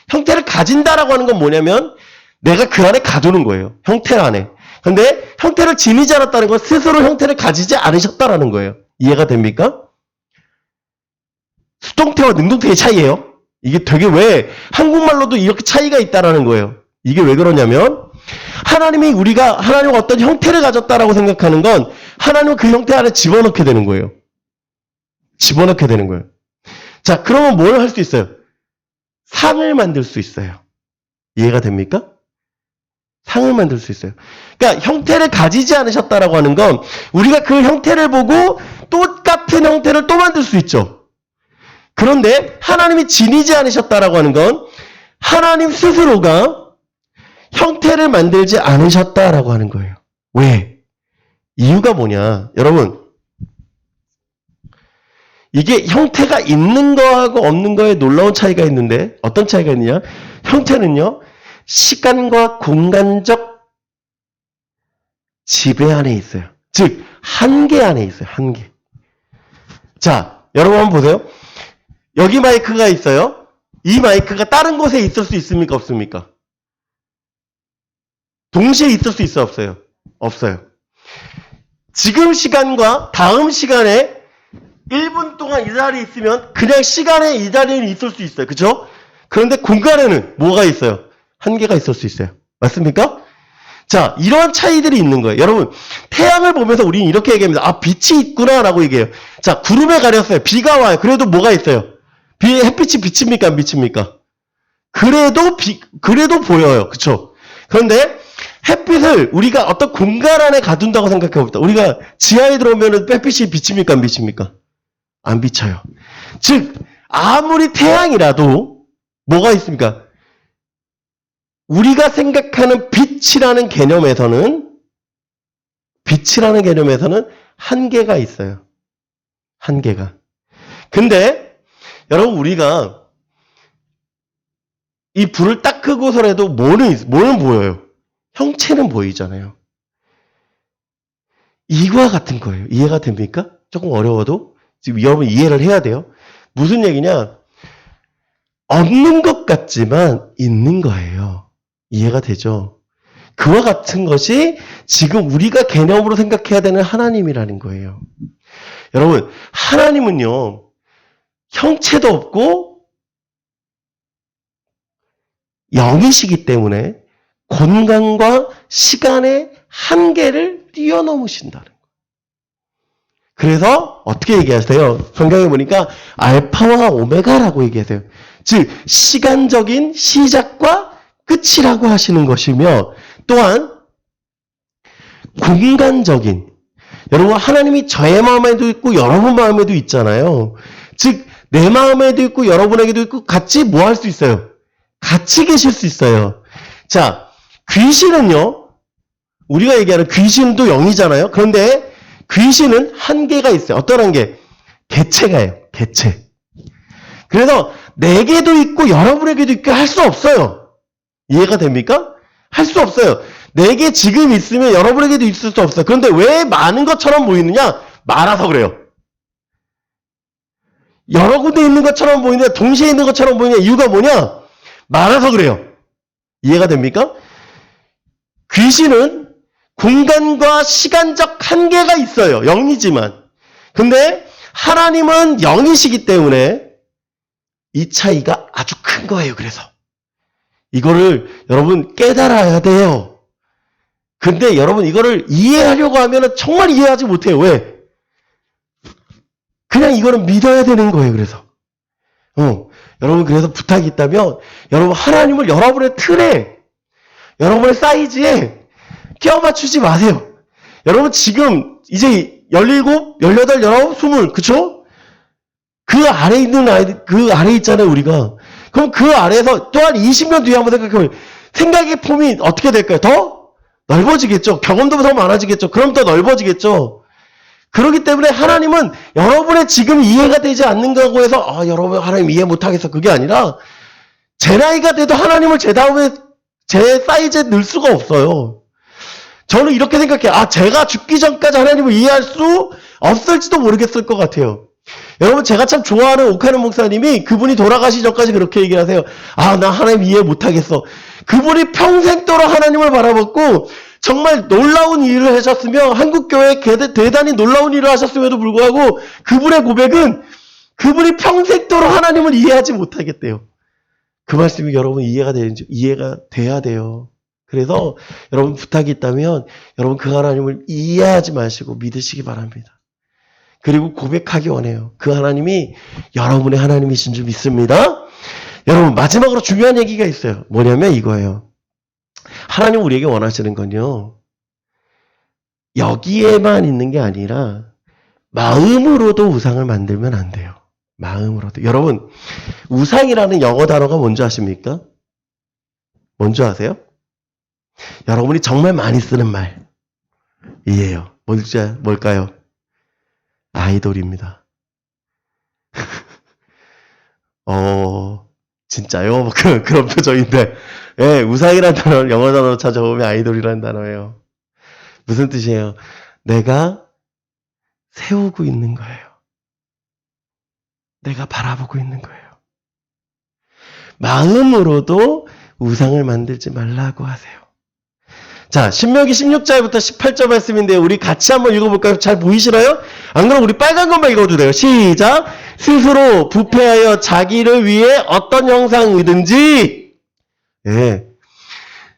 C: 형태를 가진다라고 하는 건 뭐냐면 내가 그 안에 가두는 거예요. 형태 안에. 근데 형태를 지니지 않았다는 건 스스로 형태를 가지지 않으셨다라는 거예요. 이해가 됩니까? 수동태와 능동태의 차이예요. 이게 되게 왜 한국말로도 이렇게 차이가 있다라는 거예요. 이게 왜 그러냐면 하나님이 우리가 하나님과 어떤 형태를 가졌다라고 생각하는 건 하나님은 그 형태 안에 집어넣게 되는 거예요. 집어넣게 되는 거예요. 자, 그러면 뭘 할 수 있어요? 상을 만들 수 있어요. 이해가 됩니까? 상을 만들 수 있어요. 그러니까 형태를 가지지 않으셨다라고 하는 건 우리가 그 형태를 보고 똑같은 형태를 또 만들 수 있죠. 그런데 하나님이 지니지 않으셨다라고 하는 건 하나님 스스로가 형태를 만들지 않으셨다라고 하는 거예요. 왜? 이유가 뭐냐? 여러분, 이게 형태가 있는 거하고 없는 거에 놀라운 차이가 있는데 어떤 차이가 있느냐? 형태는요. 시간과 공간적 지배 안에 있어요. 즉 한계 안에 있어요. 한계. 자, 여러분 한번 보세요. 여기 마이크가 있어요. 이 마이크가 다른 곳에 있을 수 있습니까? 없습니까? 동시에 있을 수 있어요? 없어요? 없어요. 지금 시간과 다음 시간에 1분 동안 이 자리에 있으면 그냥 시간에 이 자리에는 있을 수 있어요. 그렇죠? 그런데 공간에는 뭐가 있어요? 한계가 있을 수 있어요. 맞습니까? 자, 이러한 차이들이 있는 거예요. 여러분, 태양을 보면서 우리는 이렇게 얘기합니다. 아, 빛이 있구나라고 얘기해요. 자, 구름에 가렸어요. 비가 와요. 그래도 뭐가 있어요? 햇빛이 비칩니까? 안 비칩니까? 그래도 보여요. 그쵸? 그런데 햇빛을 우리가 어떤 공간 안에 가둔다고 생각해 봅시다. 우리가 지하에 들어오면 햇빛이 비칩니까? 안 비칩니까? 안 비쳐요. 즉, 아무리 태양이라도 뭐가 있습니까? 우리가 생각하는 빛이라는 개념에서는 한계가 있어요. 한계가. 근데 여러분 우리가 이 불을 딱 끄고서라도 뭐는 보여요? 형체는 보이잖아요. 이와 같은 거예요. 이해가 됩니까? 조금 어려워도 지금 여러분 이해를 해야 돼요. 무슨 얘기냐? 없는 것 같지만 있는 거예요. 이해가 되죠? 그와 같은 것이 지금 우리가 개념으로 생각해야 되는 하나님이라는 거예요. 여러분, 하나님은요, 형체도 없고 영이시기 때문에 공간과 시간의 한계를 뛰어넘으신다는 거예요. 그래서 어떻게 얘기하세요? 성경에 보니까 알파와 오메가라고 얘기하세요. 즉, 시간적인 시작과 끝이라고 하시는 것이며 또한 공간적인 여러분 하나님이 저의 마음에도 있고 여러분 마음에도 있잖아요. 즉 내 마음에도 있고 여러분에게도 있고 같이 뭐 할 수 있어요? 같이 계실 수 있어요. 자, 귀신은요. 우리가 얘기하는 귀신도 영이잖아요. 그런데 귀신은 한계가 있어요. 어떤 한계? 개체가요. 개체. 그래서 내게도 있고 여러분에게도 있고 할 수 없어요. 이해가 됩니까? 할 수 없어요. 내게 지금 있으면 여러분에게도 있을 수 없어요. 그런데 왜 많은 것처럼 보이느냐? 많아서 그래요. 여러 군데 있는 것처럼 보이는데 동시에 있는 것처럼 보이는 이유가 뭐냐? 많아서 그래요. 이해가 됩니까? 귀신은 공간과 시간적 한계가 있어요. 영이지만. 근데 하나님은 영이시기 때문에 이 차이가 아주 큰 거예요. 그래서 이거를 여러분 깨달아야 돼요. 근데 여러분 이거를 이해하려고 하면 정말 이해하지 못해요. 왜? 그냥 이거는 믿어야 되는 거예요. 그래서 여러분 그래서 부탁이 있다면 여러분 하나님을 여러분의 틀에 여러분의 사이즈에 끼워 맞추지 마세요. 여러분 지금 이제 17, 18, 19, 20 그쵸? 그 아래 있는 아이들 그 아래 있잖아요. 우리가 그럼 그 아래에서 또한 20년 뒤에 한번 생각해보면 생각의 폼이 어떻게 될까요? 더 넓어지겠죠. 경험도 더 많아지겠죠. 그럼 더 넓어지겠죠. 그렇기 때문에 하나님은 여러분의 지금 이해가 되지 않는 거고 해서 여러분 하나님 이해 못하겠어. 그게 아니라 제 나이가 돼도 하나님을 제 다음에 제 사이즈에 넣을 수가 없어요. 저는 이렇게 생각해요. 제가 죽기 전까지 하나님을 이해할 수 없을지도 모르겠을 것 같아요. 여러분 제가 참 좋아하는 오카는 목사님이 그분이 돌아가시 전까지 그렇게 얘기를 하세요. 나 하나님 이해 못하겠어. 그분이 평생도록 하나님을 바라봤고 정말 놀라운 일을 하셨으며 한국교회에 대단히 놀라운 일을 하셨음에도 불구하고 그분의 고백은 그분이 평생도록 하나님을 이해하지 못하겠대요. 그 말씀이 여러분 이해가 돼야 돼요. 그래서 여러분 부탁이 있다면 여러분 그 하나님을 이해하지 마시고 믿으시기 바랍니다. 그리고 고백하기 원해요. 그 하나님이 여러분의 하나님이신 줄 믿습니다. 여러분 마지막으로 중요한 얘기가 있어요. 뭐냐면 이거예요. 하나님 우리에게 원하시는 건요. 여기에만 있는 게 아니라 마음으로도 우상을 만들면 안 돼요. 마음으로도. 여러분 우상이라는 영어 단어가 뭔지 아십니까? 뭔지 아세요? 여러분이 정말 많이 쓰는 말이에요. 뭘까요? 아이돌입니다. 진짜요? 그런 표정인데. 예, 우상이라는 단어를 영어 단어로 찾아보면 아이돌이라는 단어예요. 무슨 뜻이에요? 내가 세우고 있는 거예요. 내가 바라보고 있는 거예요. 마음으로도 우상을 만들지 말라고 하세요. 자, 신명기 16절부터 18절 말씀인데 우리 같이 한번 읽어볼까요? 잘 보이시나요? 안 그러면 우리 빨간 것만 읽어도 돼요. 시작! 스스로 부패하여 자기를 위해 어떤 형상이든지 예.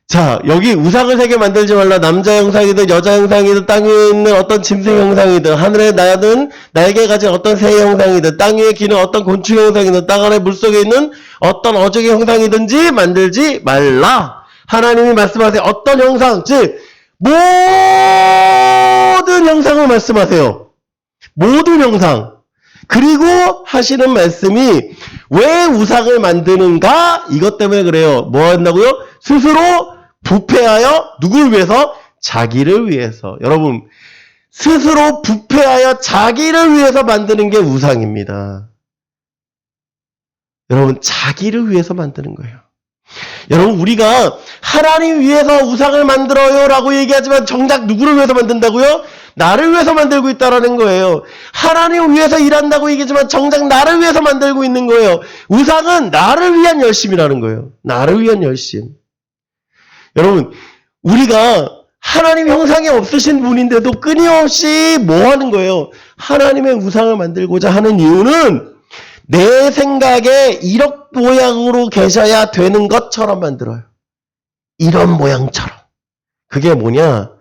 C: 자, 여기 우상을 새겨 만들지 말라. 남자 형상이든 여자 형상이든 땅 위에 있는 어떤 짐승 형상이든 하늘에 나든 날개 가진 어떤 새 형상이든 땅 위에 기는 어떤 곤충 형상이든 땅 안에 물속에 있는 어떤 어종의 형상이든지 만들지 말라. 하나님이 말씀하세요. 어떤 형상, 즉 모든 형상을 말씀하세요. 모든 형상. 그리고 하시는 말씀이 왜 우상을 만드는가? 이것 때문에 그래요. 뭐 한다고요? 스스로 부패하여 누굴 위해서? 자기를 위해서. 여러분 스스로 부패하여 자기를 위해서 만드는 게 우상입니다. 여러분 자기를 위해서 만드는 거예요. 여러분 우리가 하나님 위해서 우상을 만들어요 라고 얘기하지만 정작 누구를 위해서 만든다고요? 나를 위해서 만들고 있다라는 거예요. 하나님을 위해서 일한다고 얘기하지만 정작 나를 위해서 만들고 있는 거예요. 우상은 나를 위한 열심이라는 거예요. 나를 위한 열심. 여러분 우리가 하나님 형상이 없으신 분인데도 끊임없이 뭐 하는 거예요? 하나님의 우상을 만들고자 하는 이유는 내 생각에 이런 모양으로 계셔야 되는 것처럼 만들어요. 이런 모양처럼. 그게 뭐냐?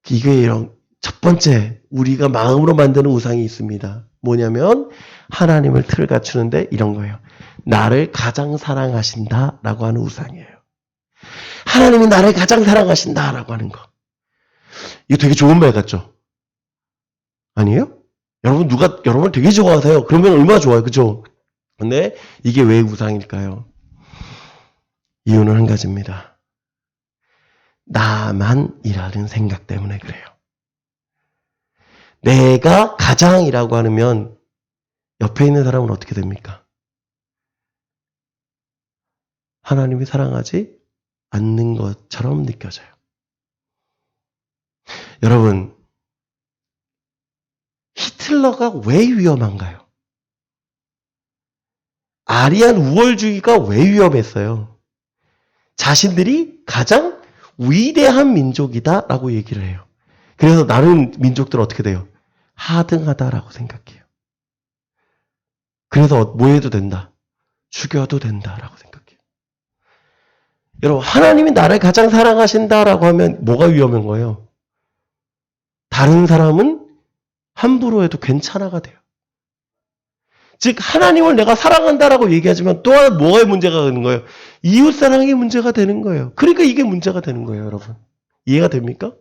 C: 이게 이런 첫 번째 우리가 마음으로 만드는 우상이 있습니다. 뭐냐면 하나님을 틀을 갖추는데 이런 거예요. 나를 가장 사랑하신다라고 하는 우상이에요. 하나님이 나를 가장 사랑하신다라고 하는 거. 이거 되게 좋은 말 같죠? 아니에요? 여러분 되게 좋아하세요. 그러면 얼마나 좋아요. 그죠? 근데 이게 왜 우상일까요? 이유는 한 가지입니다. 나만이라는 생각 때문에 그래요. 내가 가장이라고 하면 옆에 있는 사람은 어떻게 됩니까? 하나님이 사랑하지 않는 것처럼 느껴져요. 여러분 히틀러가 왜 위험한가요? 아리안 우월주의가 왜 위험했어요? 자신들이 가장 위대한 민족이다라고 얘기를 해요. 그래서 다른 민족들은 어떻게 돼요? 하등하다라고 생각해요. 그래서 뭐 해도 된다. 죽여도 된다라고 생각해요. 여러분, 하나님이 나를 가장 사랑하신다라고 하면 뭐가 위험한 거예요? 다른 사람은 함부로 해도 괜찮아가 돼요. 즉 하나님을 내가 사랑한다라고 얘기하지만 또한 뭐가 문제가 되는 거예요? 이웃사랑이 문제가 되는 거예요. 그러니까 이게 문제가 되는 거예요, 여러분. 이해가 됩니까?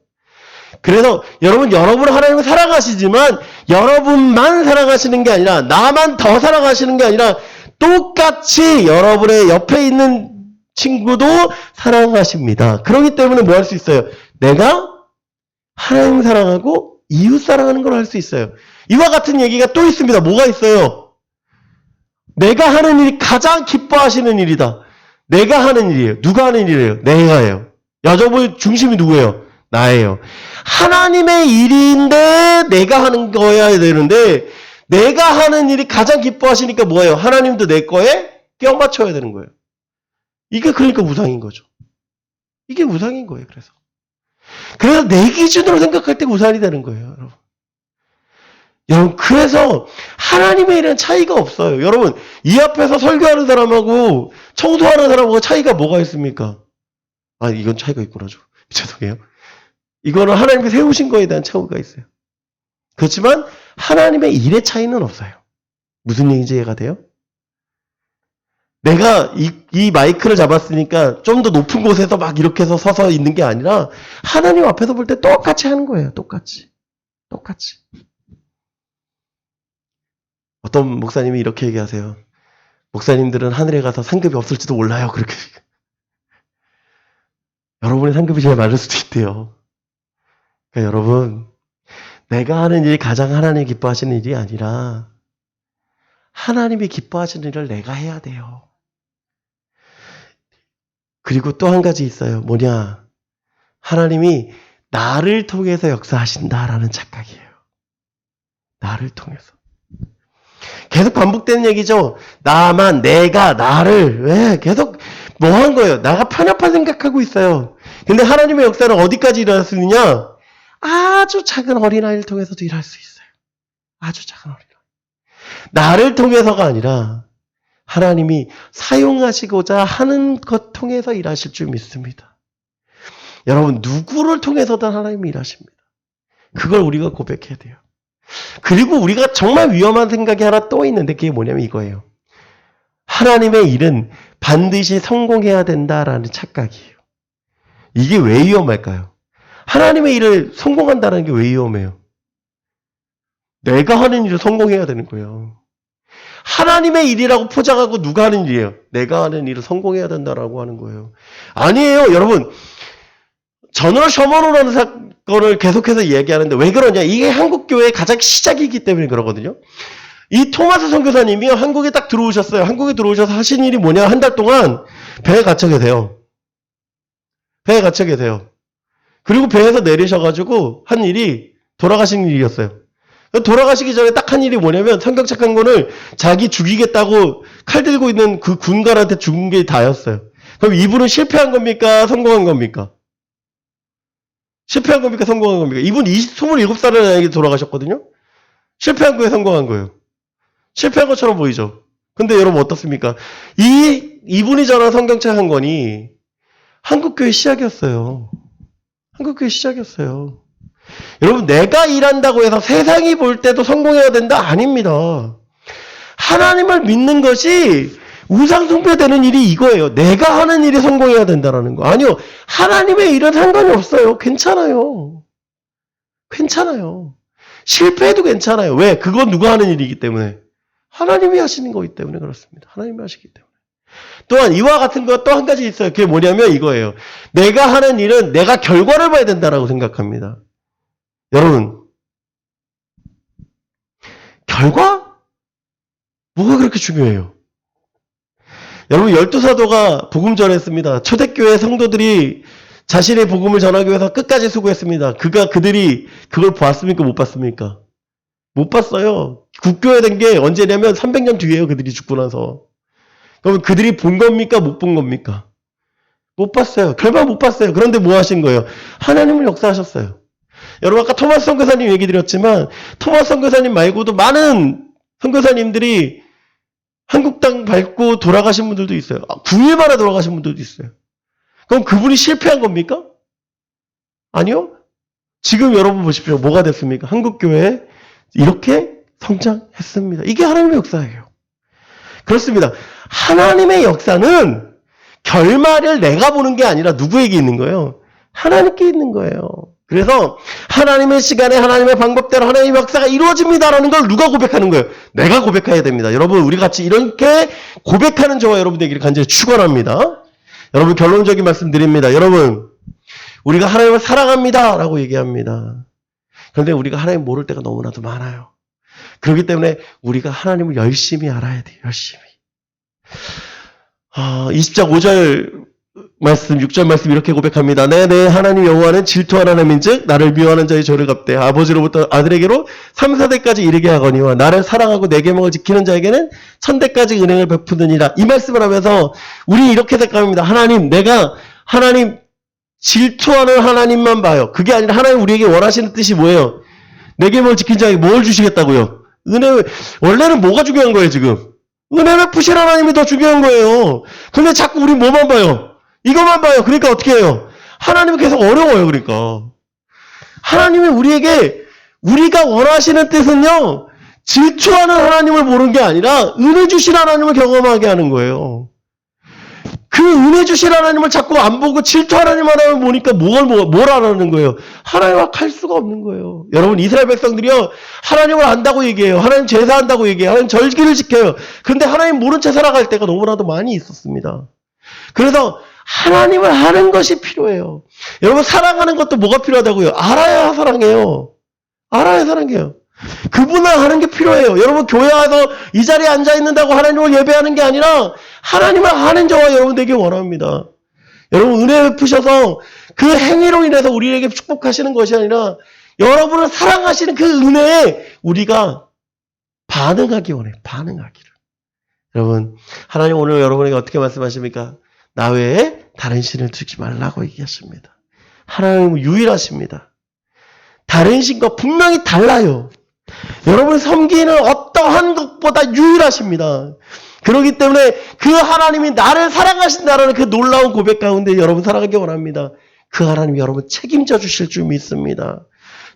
C: 그래서 여러분을 하나님을 사랑하시지만 여러분만 사랑하시는 게 아니라 나만 더 사랑하시는 게 아니라 똑같이 여러분의 옆에 있는 친구도 사랑하십니다. 그렇기 때문에 뭐 할 수 있어요? 내가 하나님 사랑하고 이웃 사랑하는 걸 할 수 있어요. 이와 같은 얘기가 또 있습니다. 뭐가 있어요? 내가 하는 일이 가장 기뻐하시는 일이다. 내가 하는 일이에요. 누가 하는 일이에요? 내가 해요. 여러분 중심이 누구예요? 나예요. 하나님의 일인데 내가 하는 거여야 되는데 내가 하는 일이 가장 기뻐하시니까 뭐예요? 하나님도 내 거에 껴 맞춰야 되는 거예요. 이게 그러니까 우상인 거죠. 이게 우상인 거예요. 그래서 내 기준으로 생각할 때 우상이 되는 거예요. 여러분. 그래서 하나님의 일은 차이가 없어요. 여러분, 이 앞에서 설교하는 사람하고 청소하는 사람하고 차이가 뭐가 있습니까? 아, 이건 차이가 있구나. 죄송해요. 이거는 하나님께 세우신 거에 대한 차이가 있어요. 그렇지만 하나님의 일의 차이는 없어요. 무슨 얘기인지 이해가 돼요? 내가 이 마이크를 잡았으니까 좀 더 높은 곳에서 막 이렇게 해서 서서 있는 게 아니라 하나님 앞에서 볼 때 똑같이 하는 거예요. 똑같이. 어떤 목사님이 이렇게 얘기하세요. 목사님들은 하늘에 가서 상급이 없을지도 몰라요. 그렇게. 여러분의 상급이 제일 많을 수도 있대요. 그러니까 여러분, 내가 하는 일이 가장 하나님이 기뻐하시는 일이 아니라 하나님이 기뻐하시는 일을 내가 해야 돼요. 그리고 또 한 가지 있어요. 뭐냐? 하나님이 나를 통해서 역사하신다라는 착각이에요. 나를 통해서. 계속 반복되는 얘기죠. 나만, 내가, 나를. 왜? 계속 뭐 한 거예요? 나가 편협한 생각하고 있어요. 근데 하나님의 역사는 어디까지 일어날 수 있느냐? 아주 작은 어린아이를 통해서도 일할 수 있어요. 아주 작은 어린아이. 나를 통해서가 아니라 하나님이 사용하시고자 하는 것 통해서 일하실 줄 믿습니다. 여러분, 누구를 통해서든 하나님이 일하십니다. 그걸 우리가 고백해야 돼요. 그리고 우리가 정말 위험한 생각이 하나 또 있는데 그게 뭐냐면 이거예요. 하나님의 일은 반드시 성공해야 된다라는 착각이에요. 이게 왜 위험할까요? 하나님의 일을 성공한다는 게 왜 위험해요? 내가 하는 일을 성공해야 되는 거예요. 하나님의 일이라고 포장하고 누가 하는 일이에요? 내가 하는 일을 성공해야 된다라고 하는 거예요. 아니에요, 여러분. 저널 셔먼호라는 사건을 계속해서 얘기하는데 왜 그러냐? 이게 한국교회의 가장 시작이기 때문에 그러거든요. 이 토마스 선교사님이 한국에 딱 들어오셨어요. 한국에 들어오셔서 하신 일이 뭐냐? 한 달 동안 배에 갇혀 계세요. 배에 갇혀 계세요. 그리고 배에서 내리셔가지고 한 일이 돌아가신 일이었어요. 돌아가시기 전에 딱 한 일이 뭐냐면 성경책한권을 자기 죽이겠다고 칼 들고 있는 그 군관한테 죽은 게 다였어요. 그럼 이분은 실패한 겁니까? 성공한 겁니까? 실패한 겁니까? 성공한 겁니까? 이분 27살의 나이에 돌아가셨거든요? 실패한 거예요? 성공한 거예요? 실패한 것처럼 보이죠? 근데 여러분 어떻습니까? 이분이 전한 성경책 한 권이 한국교회 시작이었어요. 한국교회 시작이었어요. 여러분, 내가 일한다고 해서 세상이 볼 때도 성공해야 된다? 아닙니다. 하나님을 믿는 것이 우상숭배되는 일이 이거예요. 내가 하는 일이 성공해야 된다는 거. 아니요. 하나님의 일은 상관이 없어요. 괜찮아요. 실패해도 괜찮아요. 왜? 그건 누가 하는 일이기 때문에. 하나님이 하시는 거기 때문에 그렇습니다. 하나님이 하시기 때문에. 또한 이와 같은 것 또 한 가지 있어요. 그게 뭐냐면 이거예요. 내가 하는 일은 내가 결과를 봐야 된다고 생각합니다. 여러분, 결과? 뭐가 그렇게 중요해요? 여러분, 12사도가 복음 전했습니다. 초대교회 성도들이 자신의 복음을 전하기 위해서 끝까지 수고했습니다. 그들이 그걸 봤습니까? 못 봤습니까? 못 봤어요. 국교회 된 게 언제냐면 300년 뒤에요. 그들이 죽고 나서. 그럼 그들이 본 겁니까? 못 본 겁니까? 못 봤어요. 결말 못 봤어요. 그런데 뭐 하신 거예요? 하나님은 역사하셨어요. 여러분 아까 토마스 선교사님 얘기 드렸지만 토마스 선교사님 말고도 많은 선교사님들이 한국 땅 밟고 돌아가신 분들도 있어요. 9일 만에 돌아가신 분들도 있어요. 그럼 그분이 실패한 겁니까? 아니요. 지금 여러분 보십시오. 뭐가 됐습니까? 한국교회 이렇게 성장했습니다. 이게 하나님의 역사예요. 그렇습니다. 하나님의 역사는 결말을 내가 보는 게 아니라 누구에게 있는 거예요? 하나님께 있는 거예요. 그래서 하나님의 시간에 하나님의 방법대로 하나님의 역사가 이루어집니다라는 걸 누가 고백하는 거예요? 내가 고백해야 됩니다. 여러분 우리 같이 이렇게 고백하는 저와 여러분 되기를 간절히 축원합니다. 여러분 결론적인 말씀 드립니다. 여러분 우리가 하나님을 사랑합니다 라고 얘기합니다. 그런데 우리가 하나님 모를 때가 너무나도 많아요. 그렇기 때문에 우리가 하나님을 열심히 알아야 돼요. 열심히. 20장 5절 말씀, 6절 말씀 이렇게 고백합니다. 내 하나님 여호와는 질투하는 하나님인즉 나를 미워하는 자의 죄를 갚되 아버지로부터 아들에게로 3, 4대까지 이르게 하거니와 나를 사랑하고 내 계명을 지키는 자에게는 1000대까지 은혜를 베푸느니라. 이 말씀을 하면서 우리 이렇게 생각합니다. 하나님 질투하는 하나님만 봐요. 그게 아니라 하나님 우리에게 원하시는 뜻이 뭐예요? 내 계명을 지킨 자에게 뭘 주시겠다고요? 은혜. 원래는 뭐가 중요한 거예요 지금? 은혜 베푸실 하나님이 더 중요한 거예요. 근데 자꾸 우리 뭐만 봐요? 이것만 봐요. 그러니까 어떻게 해요? 하나님은 계속 어려워요. 그러니까 하나님이 우리에게 우리가 원하시는 뜻은요 질투하는 하나님을 보는 게 아니라 은혜 주신 하나님을 경험하게 하는 거예요. 그 은혜 주신 하나님을 자꾸 안 보고 질투하는 하나님을 보니까 뭘 하라는 거예요? 하나님과 갈 수가 없는 거예요. 여러분 이스라엘 백성들이요 하나님을 안다고 얘기해요. 하나님 제사한다고 얘기해요. 하나님 절기를 지켜요. 근데 하나님 모른 채 살아갈 때가 너무나도 많이 있었습니다. 그래서 하나님을 아는 것이 필요해요. 여러분 사랑하는 것도 뭐가 필요하다고요? 알아야 사랑해요. 알아야 사랑해요. 그분을 아는 게 필요해요. 여러분 교회 와서 이 자리에 앉아 있는다고 하나님을 예배하는 게 아니라 하나님을 아는 저와 여러분 되길 원합니다. 여러분 은혜 베푸셔서 그 행위로 인해서 우리에게 축복하시는 것이 아니라 여러분을 사랑하시는 그 은혜에 우리가 반응하기 원해요. 반응하기를. 여러분 하나님 오늘 여러분에게 어떻게 말씀하십니까? 나 외에 다른 신을 두지 말라고 얘기하십니다. 하나님은 유일하십니다. 다른 신과 분명히 달라요. 여러분 섬기는 어떠한 것보다 유일하십니다. 그렇기 때문에 그 하나님이 나를 사랑하신다라는 그 놀라운 고백 가운데 여러분 살아가기 원합니다. 그 하나님이 여러분 책임져 주실 줄 믿습니다.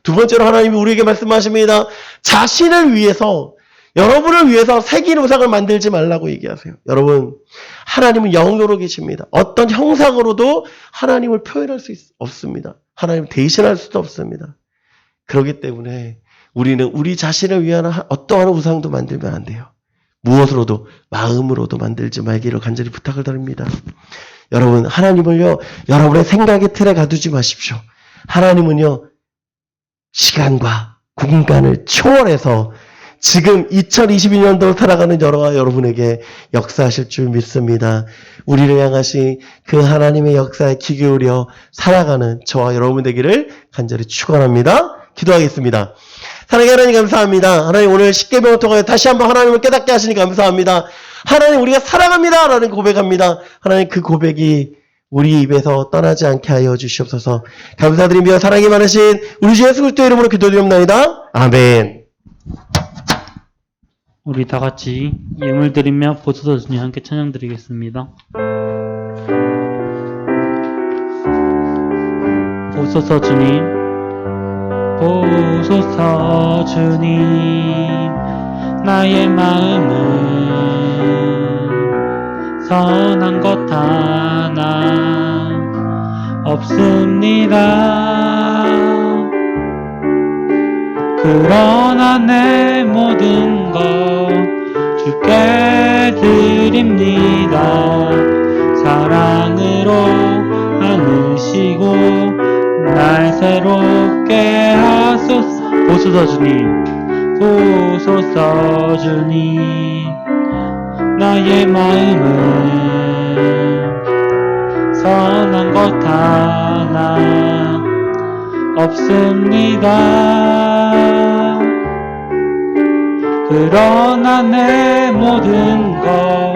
C: 두 번째로 하나님이 우리에게 말씀하십니다. 자신을 위해서 여러분을 위해서 새긴 우상을 만들지 말라고 얘기하세요. 여러분 하나님은 영으로 계십니다. 어떤 형상으로도 하나님을 표현할 수 없습니다. 하나님을 대신할 수도 없습니다. 그렇기 때문에 우리는 우리 자신을 위한 어떠한 우상도 만들면 안 돼요. 무엇으로도 마음으로도 만들지 말기를 간절히 부탁을 드립니다. 여러분 하나님을요 여러분의 생각의 틀에 가두지 마십시오. 하나님은요 시간과 공간을 초월해서 지금 2022년도를 살아가는 저와 여러분에게 역사하실 줄 믿습니다. 우리를 향하신 그 하나님의 역사에 귀 기울여 살아가는 저와 여러분 되기를 간절히 축원합니다. 기도하겠습니다. 사랑의 하나님 감사합니다. 하나님 오늘 십계명을 통하여 다시 한번 하나님을 깨닫게 하시니 감사합니다. 하나님 우리가 사랑합니다 라는 고백합니다. 하나님 그 고백이 우리 입에서 떠나지 않게 하여 주시옵소서. 감사드리며 사랑이 많으신 우리 주 예수 그리스도의 이름으로 기도드립니다. 아멘.
A: 우리 다 같이 예물 드리며 보소서 주님 함께 찬양 드리겠습니다. 보소서 주님, 보소서 주님, 나의 마음은 선한 것 하나 없습니다. 그러나 내 모든 것 주께 드립니다. 사랑으로 안으시고 날 새롭게 하소서. 보소서 주님, 보소서 주님, 나의 마음은 선한 것 하나 없습니다. 그러나 내 모든 것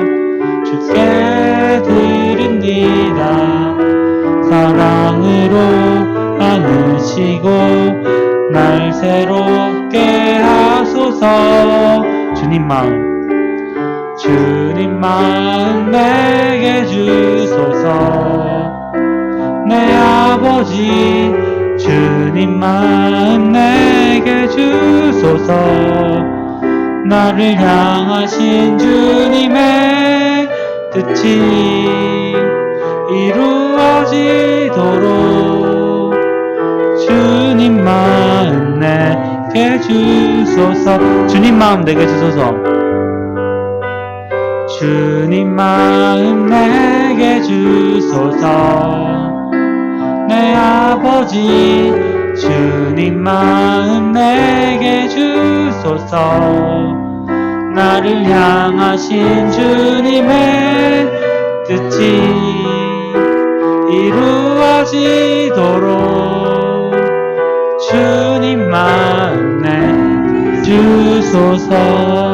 D: 주께 드립니다. 사랑으로 안으시고 날 새롭게 하소서. 주님 마음 내게 주소서. 내 아버지 주님 마음 내게 주소서. 나를 향하신 주님의 뜻이 이루어지도록 주님 마음 내게 주소서. 주님 마음 내게 주소서. 주님 마음 내게 주소서. 내 아버지 주님 마음 내게 주소서. 나를 향하신 주님의 뜻이 이루어지도록 주님 마음 내게 주소서.